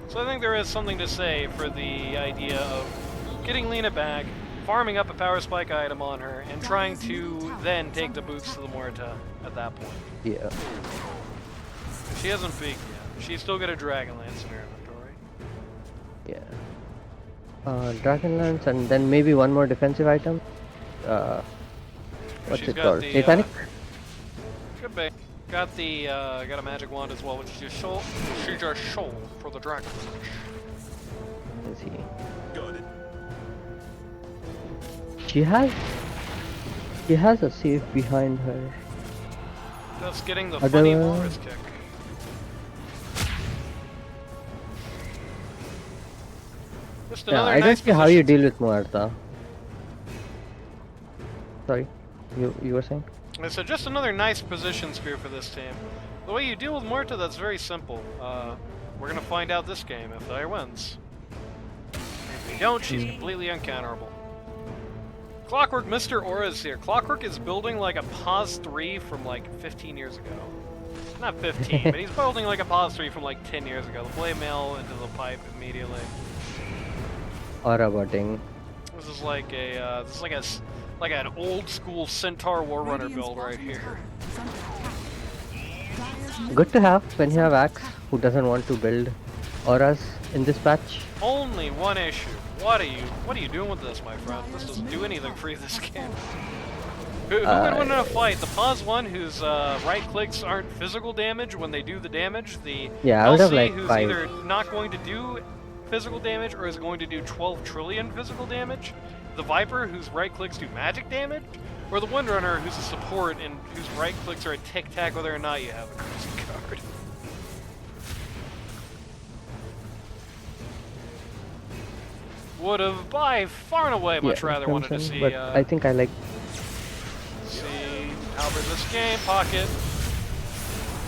So I think there is something to say for the idea of getting Lena back, farming up a power spike item on her, and trying to then take the boots to the Muerta at that point. Yeah. She hasn't peaked yet. She's still got a Dragonlance in her inventory. Yeah. Dragonlance and then maybe one more defensive item. What's She's it got called? the, Satanic? Could be. Got a magic wand as well, which is just soul. She's our soul for the Dragonlance. Let's see. Got it. She has a safe behind her. Just getting the Other- funny Boris kick. Just Yeah, another I don't nice see how you position. deal with Muerta. Sorry, you were saying? I said just another nice position spear for this team. The way you deal with Muerta, that's very simple. We're gonna find out this game if Dire wins. If we don't, she's completely uncounterable. Clockwork, Mr. Aura's here. Clockwork is building like a Pause 3 from like 15 years ago. Not 15, but he's building like a Pause 3 from like 10 years ago. The blade mail into the pipe immediately. Aura botting. This is like like an old school Centaur Warrunner Radiant's build right bottom here. tower is under attack. Dire's Good to have when you have Axe who doesn't want to build auras in this patch. Only one issue. What are you doing with this, my friend? This doesn't do anything for you this game. Who would win in a fight? The pause one whose right clicks aren't physical damage when they do the damage. The Yeah, I would have LC like who's 5. either not going to do physical damage or is going to do 12 trillion physical damage. The Viper whose right clicks do magic damage. Or the Windrunner who's a support and whose right clicks are a tic-tac whether or not you have a crazy card. Would have by far and away much rather wanted to Crimson, see but I think I like. see however this game pocket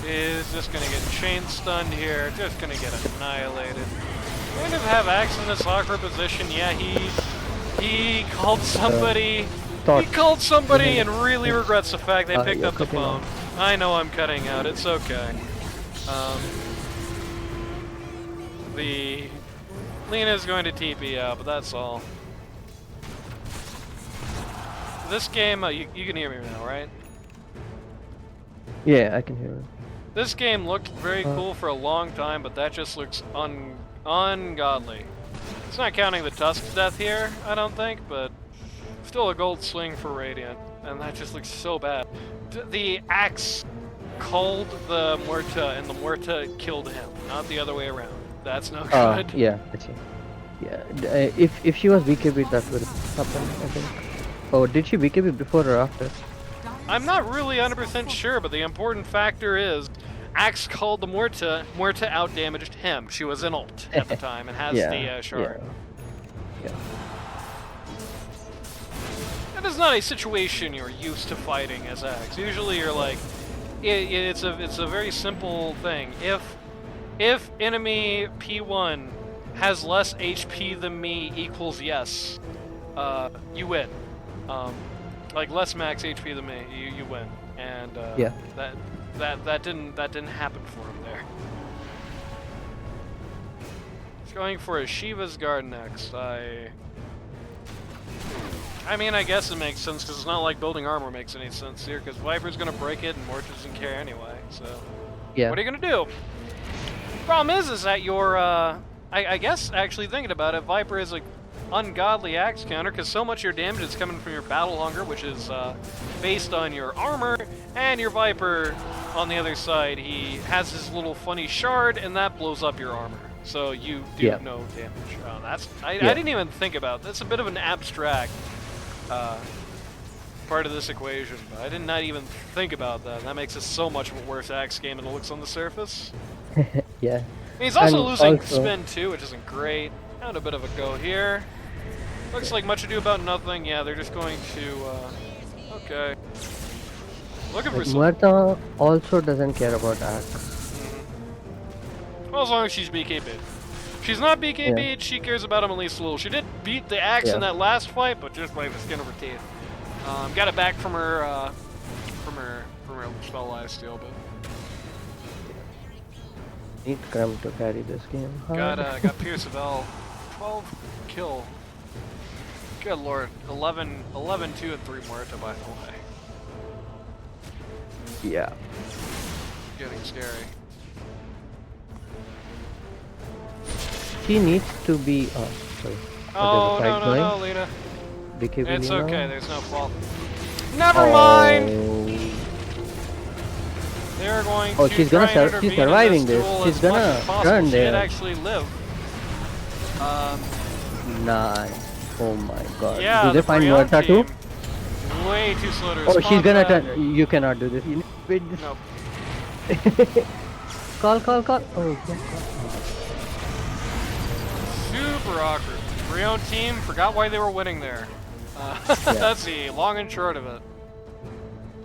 is just gonna get chain stunned here, just gonna get annihilated. Kind of have Axe in this awkward position. Yeah, he called somebody. He called somebody and really regrets the fact they picked up the phone. I know I'm cutting out. It's okay. The Lena's going to TP out, but that's all. This game, you can hear me now, right? Yeah, I can hear it. This game looked very cool for a long time, but that just looks ungodly. It's not counting the Tusk death here, I don't think, but still a gold swing for Radiant, and that just looks so bad. The Axe called the Muerta, and the Muerta killed him, not the other way around. That's no good. Yeah, I see. Yeah, if she was BKB, that would happen, I think. Oh, did she BKB before or after? I'm not really 100% sure, but the important factor is Axe called the Muerta. Muerta outdamaged him. She was in ult at the time and has the shard. Yeah. That is not a situation you're used to fighting as Axe. Usually you're like, it's a very simple thing. If enemy P1 has less HP than me equals yes, you win. Like less max HP than me, you win. And that didn't happen for him there. He's going for a Shiva's Guard next. I mean, I guess it makes sense because it's not like building armor makes any sense here because Viper's gonna break it and Mortar doesn't care anyway. So Yeah. what are you gonna do? Problem is that your I guess actually thinking about it, Viper is a ungodly axe counter because so much of your damage is coming from your battle hunger, which is based on your armor, and your Viper on the other side, he has his little funny shard and that blows up your armor. So you do no damage. I didn't even think about. That's a bit of an abstract part of this equation, but I did not even think about that. That makes it so much of a worse axe game than it looks on the surface. Yeah. And he's also And losing also- spin too, which isn't great. Had a bit of a go here. Looks like much ado about nothing. Yeah, they're just going to. Okay. Looking for some. Muerta also doesn't care about Axe. Well, as long as she's BKB'd. She's not BKB'd, she cares about him at least a little. She did beat the Axe in that last fight, but just by the skin of her teeth. Got it back from her spell life steal, but Need Crum to carry this game. got Pierce of L. 12 kill. Good lord. 11, 2, and 3 Muerta, by the way. Yeah. Getting scary. She needs to be. Oh, sorry. Oh, there's a fight no, Lita. BKB It's Lina. okay, there's no fault. Never mind! They're going Oh, to she's try gonna and she's intervene surviving in this. duel She's as much gonna as possible. turn She there. did actually live. Nice. Oh my god. Yeah, Do they the find Brionne Muerta too? team, way too slow to Oh, respond she's gonna back. turn. You cannot do this. You need to wait this. Nope. Call. Oh, yeah. Super awkward. Brionne team forgot why they were winning there. That's the long and short of it.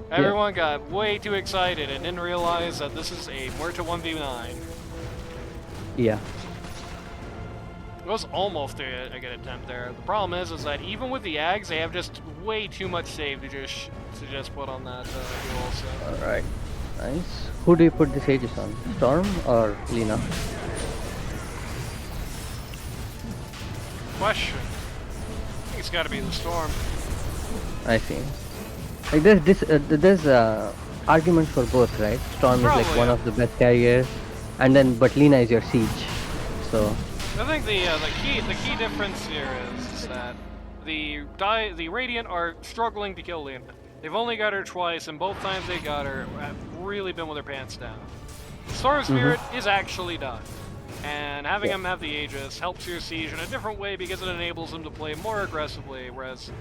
Everyone got way too excited and didn't realize that this is a Muerta 1v9. Yeah. It was almost a good attempt there. The problem is that even with the Ags, they have just way too much save to just put on that duel. So. All right. Nice. Who do you put the sages on? Storm or Lina? Question. I think it's got to be the Storm. I see. Like there's arguments for both, right? Storm is like Probably, one yeah. of the best carriers, and then but Lina is your siege. So I think the key difference here is that the Radiant are struggling to kill Lena. They've only got her twice, and both times they got her have really been with their pants down. Storm Spirit is actually done, and having him have the Aegis helps your siege in a different way because it enables him to play more aggressively, whereas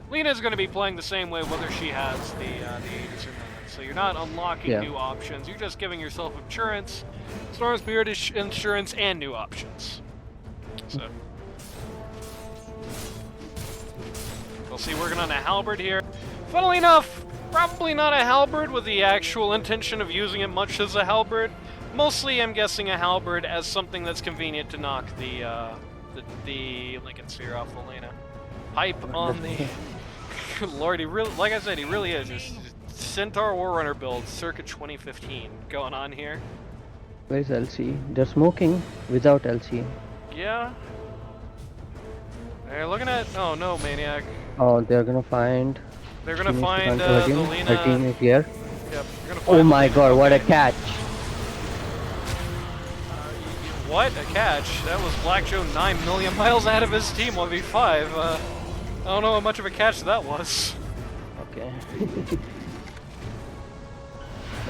Lena is going to be playing the same way whether she has the Aegis or not. So you're not unlocking new options, you're just giving yourself insurance, Storm Spirit is insurance, and new options. So we'll see working on a halberd here. Funnily enough, probably not a halberd with the actual intention of using it much as a halberd. Mostly I'm guessing a halberd as something that's convenient to knock the Lincoln Sphere off Lena. Hype on the... Lord, he really, like I said, he really is. Just Centaur Warrunner build, circa 2015, going on here. Where's LC? They're smoking without LC. Yeah. They're looking at... Oh no, Maniac. Oh, they're gonna find... They're gonna find the Lena... Her team is here. Yep, Oh my god, what a catch! What a catch! That was Black Joe 9 million miles out of his team 1v5. I don't know how much of a catch that was. Okay.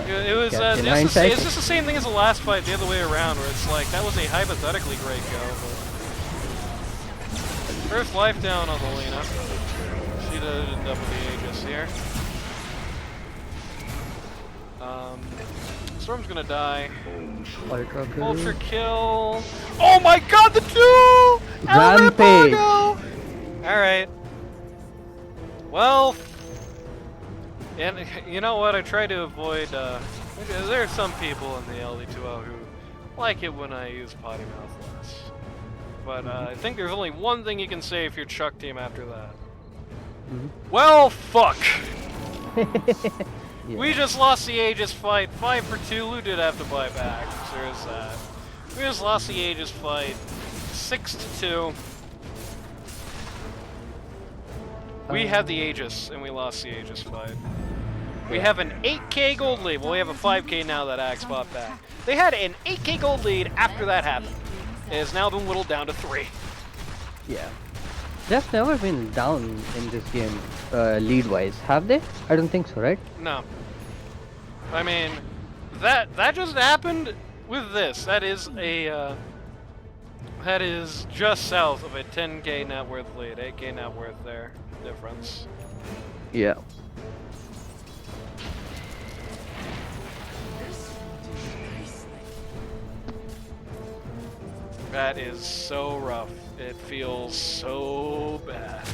It was it's just the same thing as the last fight the other way around, where it's like that was a hypothetically great go. But first life down on the Lena. She did double the Aegis here. Storm's gonna die. Ultra kill. Oh my god, the duel! Rampage! Alright. Well, and you know what? I try to avoid, there are some people in the LD2L who like it when I use potty mouth less. But I think there's only one thing you can say if you're Chuck team after that. Well, fuck! We just lost the Aegis fight, 5 for 2, Lou did have to buy back, so there's that. We just lost the Aegis fight, 6 to 2. We had the Aegis, and we lost the Aegis fight. We have an 8k gold lead, well we have a 5k now that Axe bought back. They had an 8k gold lead after that happened. It has now been whittled down to 3. Yeah. They've never been down in this game, lead-wise, have they? I don't think so, right? No. I mean, that just happened with this. That is a, that is just south of a 10k net worth lead, 8k net worth there difference. Yeah. That is so rough. It feels so bad.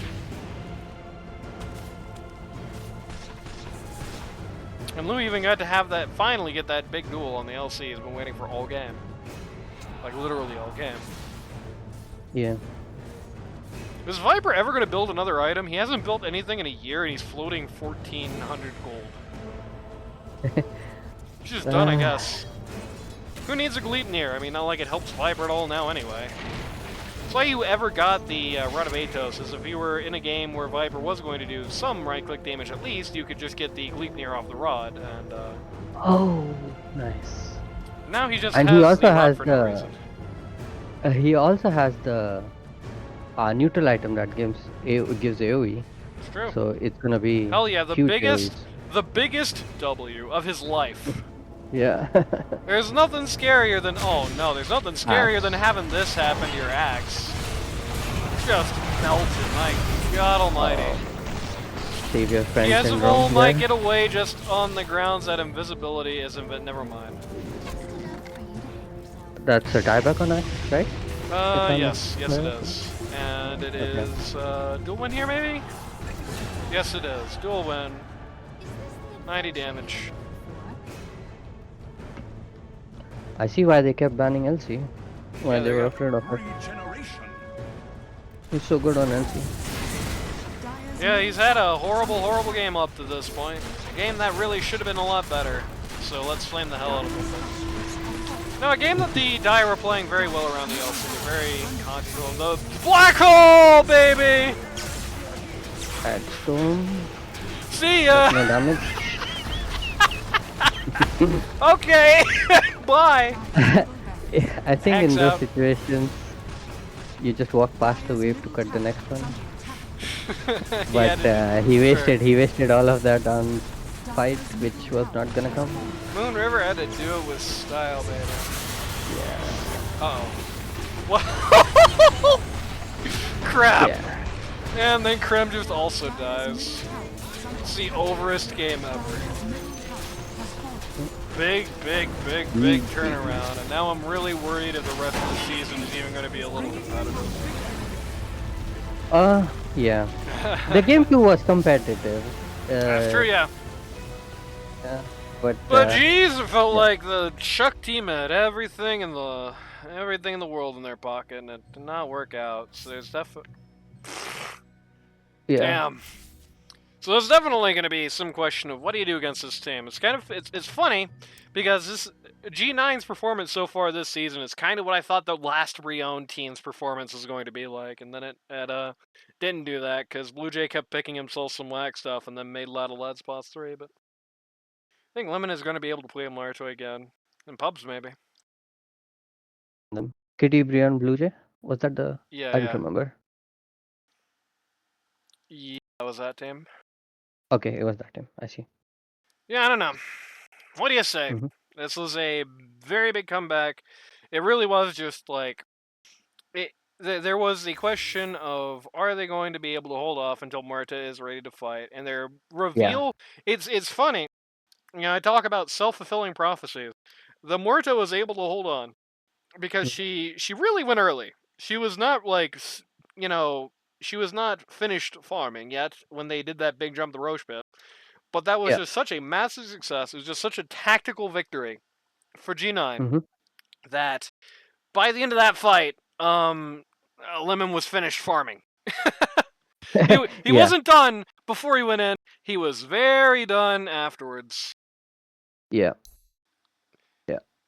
And Lou even got to have that, finally get that big duel on the LC. He's been waiting for all game. Like literally all game. Yeah. Is Viper ever going to build another item? He hasn't built anything in a year and he's floating 1,400 gold. He's just done, I guess. Who needs a Gleipnir? I mean, not like it helps Viper at all now anyway. That's why you ever got the Rod of Atos, is if you were in a game where Viper was going to do some right-click damage at least, you could just get the Gleipnir off the Rod, and Oh, nice. now he just And has he also the Rod has for no reason. He also has the neutral item that gives AoE. It's true. So it's gonna be Hell yeah, the huge biggest W of his life. AoEs. Yeah. There's nothing scarier than, oh no, there's nothing scarier than having this happen to your Axe. Just melted, my god almighty. Save your friends and Yezebel roam might here. get away just on the grounds that invisibility isn't, but never mind. That's a dieback on that, right? Yes it is. And it is, dual win here maybe? Yes it is, dual win. 90 damage. I see why they kept banning LC. Why Yeah, they there were you afraid of it. He's so good on LC. Yeah, he's had a horrible game up to this point. A game that really should have been a lot better. So let's flame the hell out of him. No, a game that the Dire were playing very well around the LC. They're very conscious of the black hole, baby! Add storm. See ya! No damage. Okay! Bye! I think Axe in those out. situations, you just walk past the wave to cut the next one. He But had to, he wasted all of that on fight, which was not gonna come. Moon River had to do it with style, baby. Yeah. Uh-oh. What? Crap! Yeah. And then Krem just also dies. It's the overest game ever. Big turnaround, and now I'm really worried if the rest of the season is even going to be a little competitive. Yeah. The game 2 was competitive. That's true, yeah. Yeah. But Geez, it felt like the Chuck team had everything in the world in their pocket, and it did not work out. So there's definitely damn. So there's definitely going to be some question of what do you do against this team. It's kind of it's funny because this G9's performance so far this season is kind of what I thought the last Brionne team's performance was going to be like, and then it didn't do that because Blue Jay kept picking himself some whack stuff and then made a lot of lead spots 3. But I think Lemon is going to be able to play Naruto again in pubs maybe. Kitty, Brionne, Blue Jay? Was that the? Yeah, I don't remember. Yeah, was that team? Okay, it was that team. I see. Yeah, I don't know. What do you say? Mm-hmm. This was a very big comeback. It really was just like there was the question of are they going to be able to hold off until Marta is ready to fight, and their reveal. Yeah. It's funny. You know, I talk about self-fulfilling prophecies. The Marta was able to hold on because she really went early. She was not like she was not finished farming yet when they did that big jump the Roche pit. But that was just such a massive success. It was just such a tactical victory for G9 that by the end of that fight, Lemon was finished farming. he wasn't done before he went in. He was very done afterwards. Yeah.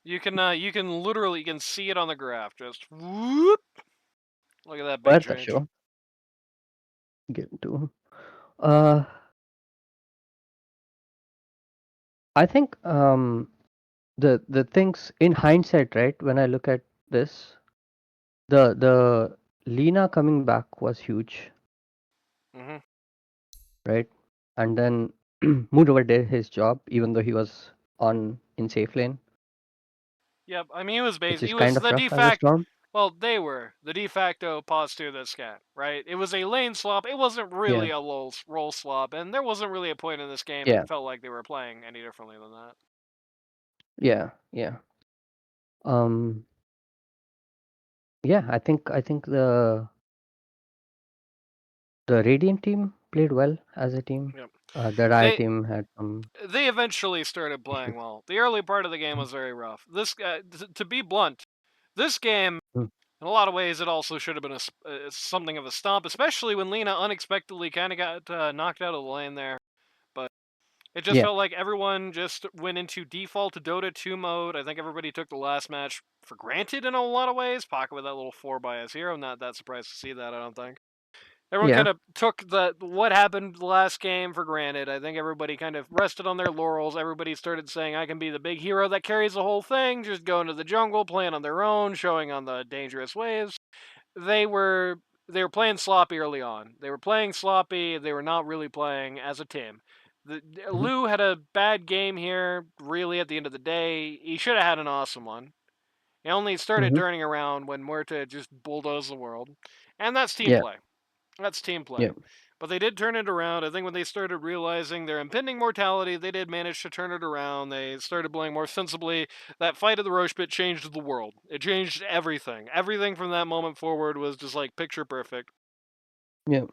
You can literally see it on the graph. Just whoop. Look at that big change. Sure. Get into. I think the things in hindsight, right? When I look at this, the Lena coming back was huge. Mm-hmm. Right, and then Moonrover did his job, even though he was in safe lane. Yep, I mean he was basically He was the de facto. Well, they were the de facto pause to this scat, right? It was a lane swap. It wasn't really a roll swap, and there wasn't really a point in this game that felt like they were playing any differently than that. Yeah. Yeah, I think the Radiant team played well as a team. Yep. The Riot team had some. They eventually started playing well. The early part of the game was very rough. This, to be blunt, this game, in a lot of ways, it also should have been something of a stomp, especially when Lena unexpectedly kind of got knocked out of the lane there. But it just felt like everyone just went into default Dota 2 mode. I think everybody took the last match for granted in a lot of ways. Pocket with that little 4 by his hero. Not that surprised to see that, I don't think. Everyone kind of took what happened the last game for granted. I think everybody kind of rested on their laurels. Everybody started saying, I can be the big hero that carries the whole thing, just go into the jungle, playing on their own, showing on the dangerous waves. They were playing sloppy early on. They were playing sloppy. They were not really playing as a team. Lou had a bad game here, really, at the end of the day. He should have had an awesome one. He only started turning around when Muerta just bulldozed the world. And that's team play. That's team play. But they did turn it around. I think when they started realizing their impending mortality, they did manage to turn it around. They started playing more sensibly. That fight at the Roche pit changed the world. It changed everything. Everything from that moment forward was just like picture perfect. Yeah.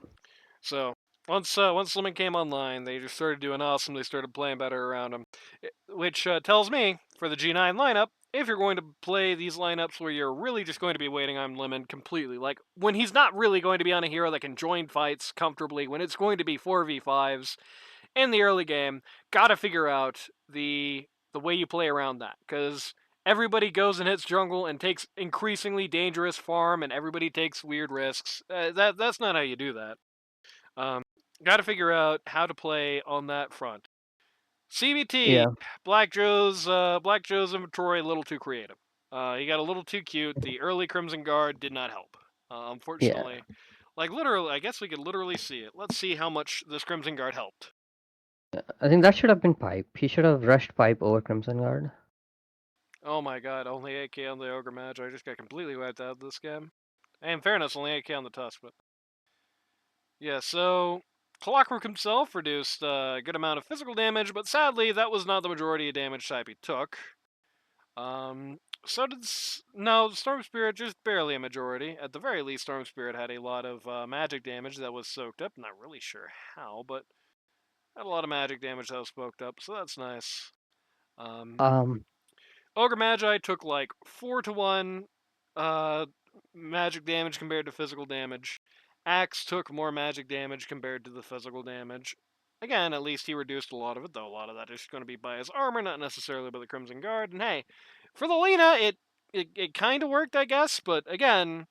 So once Lemon came online, they just started doing awesome. They started playing better around him, which tells me for the G9 lineup, if you're going to play these lineups where you're really just going to be waiting on Lemon completely, like when he's not really going to be on a hero that can join fights comfortably, when it's going to be 4v5s in the early game, gotta figure out the way you play around that, because everybody goes and hits jungle and takes increasingly dangerous farm, and everybody takes weird risks. That's not how you do that. Got to figure out how to play on that front. CBT, Black Joe's inventory a little too creative. He got a little too cute. The early Crimson Guard did not help. Unfortunately. Like, literally, I guess we could literally see it. Let's see how much this Crimson Guard helped. I think that should have been Pipe. He should have rushed Pipe over Crimson Guard. Oh my god, only 8k on the Ogre Magi. I just got completely wiped out of this game. And in fairness, only 8k on the Tusk, but... Yeah, so... Clockwork himself reduced a good amount of physical damage, but sadly, that was not the majority of damage type he took. So did... No, Storm Spirit, just barely a majority. At the very least, Storm Spirit had a lot of magic damage that was soaked up. Not really sure how, but... Had a lot of magic damage that was soaked up, so that's nice. Um, Ogre Magi took like 4-1 magic damage compared to physical damage. Axe took more magic damage compared to the physical damage. Again, at least he reduced a lot of it, though a lot of that is going to be by his armor, not necessarily by the Crimson Guard. And hey, for the Lena, it kind of worked, I guess, but again,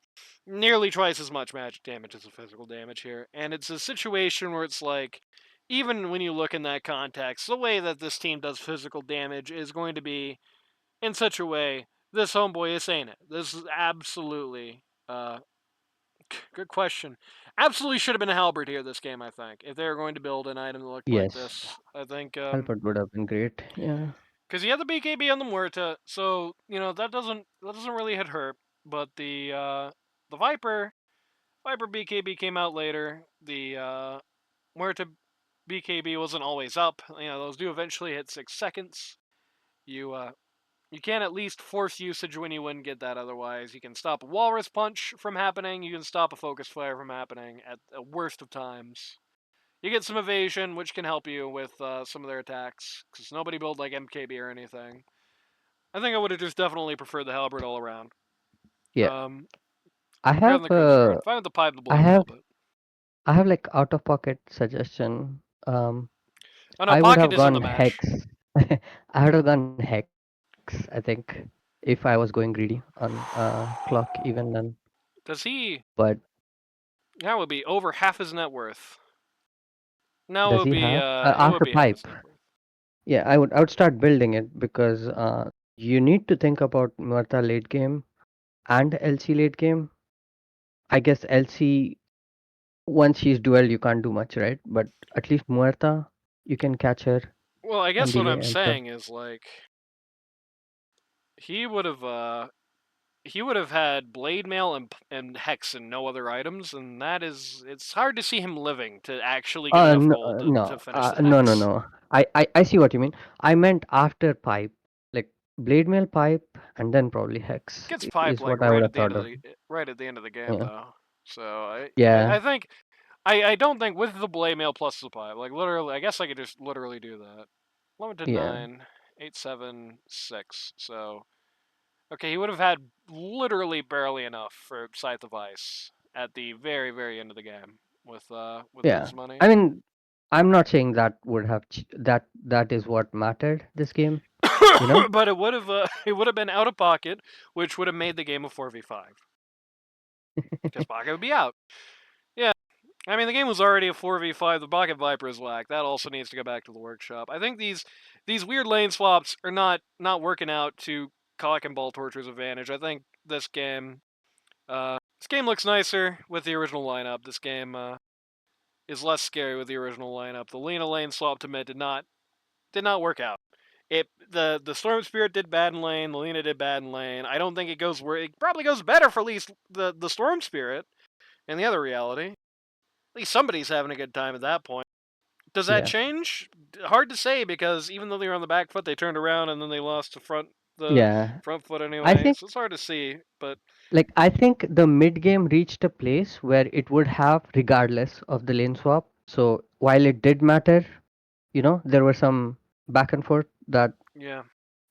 nearly twice as much magic damage as the physical damage here. And it's a situation where it's like, even when you look in that context, the way that this team does physical damage is going to be in such a way, this homeboy is saying it. This is absolutely, good question. Absolutely should have been a halberd here this game, I think. If they were going to build an item that looked like yes. this, I think, Halberd would have been great. Yeah. because he had the BKB on the Muerta, so, that doesn't really hit her, but the Viper BKB came out later, the, Muerta BKB wasn't always up, those do eventually hit 6 seconds. You can at least force usage when you wouldn't get that otherwise. You can stop a Walrus Punch from happening. You can stop a Focus Flare from happening at the worst of times. You get some evasion, which can help you with some of their attacks, because nobody built like MKB or anything. I think I would have just definitely preferred the Halberd all around. Yeah. I Rather than have the Crimson Guard. If I had the pipe to blow I him a have little bit. I have like out of pocket suggestion. Oh no, I would Pocket have is in the gone match. Hex. I would have gone Hex, I think, if I was going greedy on clock even then. Does he... But That would be over half his net worth. No, does he have it would after be half his Pipe? net worth. Yeah, I would start building it because you need to think about Murta late game and LC late game. I guess LC once she's duel you can't do much, right? But at least Muerta you can catch her Well, I and guess what delay I'm and stuff. saying is, like, he would have had blade mail and hex and no other items, and it's hard to see him living to actually get enough gold to finish the No, no, hex. no. I see what you mean. I meant after pipe, like blade mail pipe, and then probably hex Gets pipe is like what I would have thought of. right at the end of the game Yeah, though. So I yeah, think I don't think with the blade mail plus the pipe, like literally, I guess I could just literally do that. 11 to yeah, 9, 8, 7, 6. So okay, he would have had literally barely enough for Scythe of Ice at the very, very end of the game with yeah. his money. I mean, I'm not saying that would have that is what mattered this game. You know? But it would have been out of pocket, which would have made the game a 4v5 because pocket would be out. Yeah, I mean the game was already a 4v5. The pocket Viper is whack. That also needs to go back to the workshop. I think these weird lane swaps are not working out to Cock and Ball Torture's advantage. I think this game looks nicer with the original lineup. This game is less scary with the original lineup. The Lena lane swap to mid did not work out. The Storm Spirit did bad in lane, the Lena did bad in lane. I don't think it goes where it probably goes better for at least the Storm Spirit and the other reality. At least somebody's having a good time at that point. Does that Yeah, change? Hard to say because even though they were on the back foot, they turned around and then they lost the yeah. front foot I anyway. think So it's hard to see, but I think the mid game reached a place where it would have regardless of the lane swap. So while it did matter, there were some back and forth that yeah.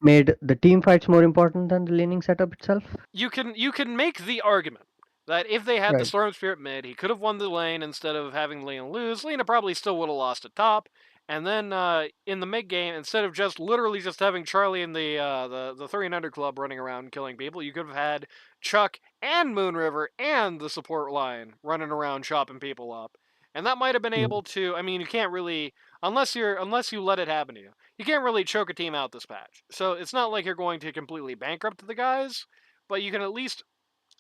made the team fights more important than the laning setup itself. You can make the argument that if they had the Right. Storm Spirit mid, he could have won the lane instead of having Lena lose. Lena probably still would have lost at top. And then in the mid game, instead of just literally just having Charlie and the 300 club running around killing people, you could have had Chuck and Moon River and the support line running around chopping people up. And that might have been Mm. able to. I mean, you can't really unless you let it happen to you. You can't really choke a team out this patch. So it's not like you're going to completely bankrupt the guys, but you can at least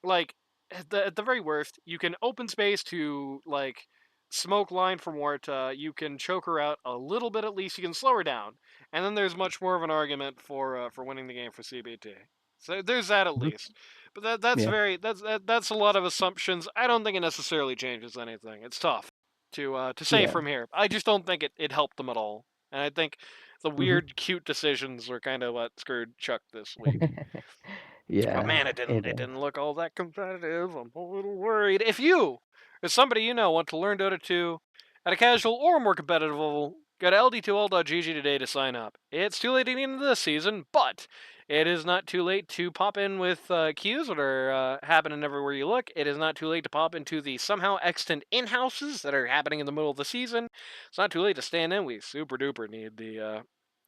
like at the very worst, you can open space to like smoke line for Morta. You can choke her out a little bit at least. You can slow her down, and then there's much more of an argument for winning the game for CBT. So there's that at Mhm. least. But that's Yeah. very that's a lot of assumptions. I don't think it necessarily changes anything. It's tough to say Yeah. from here. I just don't think it helped them at all. And I think the Mhm. weird, cute decisions were kind of what screwed Chuck this week. But Yeah. man, it didn't It it is. didn't look all that competitive. I'm a little worried. If you or somebody you know want to learn Dota 2 at a casual or more competitive level, go to ld2l.gg today to sign up. It's too late at the end of this season, but it is not too late to pop in with queues that are happening everywhere you look. It is not too late to pop into the somehow extant in-houses that are happening in the middle of the season. It's not too late to stand in. We super duper need the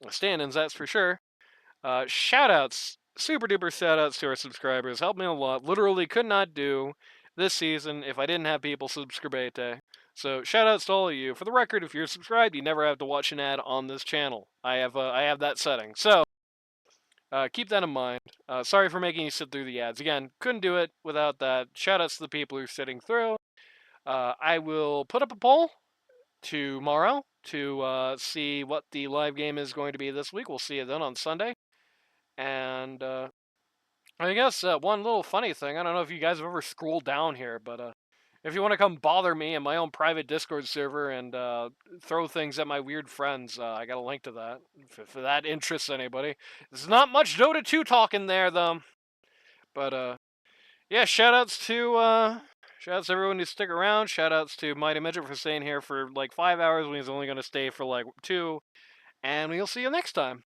stand-ins, that's for sure. Shout outs, super duper shout outs to our subscribers. Helped me a lot. Literally could not do this season if I didn't have people subscribete. So shout outs to all of you. For the record, if you're subscribed, you never have to watch an ad on this channel. I have that setting. So keep that in mind. Sorry for making you sit through the ads. Again, couldn't do it without that. Shout outs to the people who are sitting through. I will put up a poll tomorrow to see what the live game is going to be this week. We'll see you then on Sunday. And I guess one little funny thing, I don't know if you guys have ever scrolled down here, but if you want to come bother me in my own private Discord server and throw things at my weird friends, I got a link to that if that interests anybody. There's not much Dota 2 talk in there, though. But yeah, shoutouts to everyone who stick around. Shoutouts to Mighty Midget for staying here for like 5 hours when he's only going to stay for like 2. And we'll see you next time.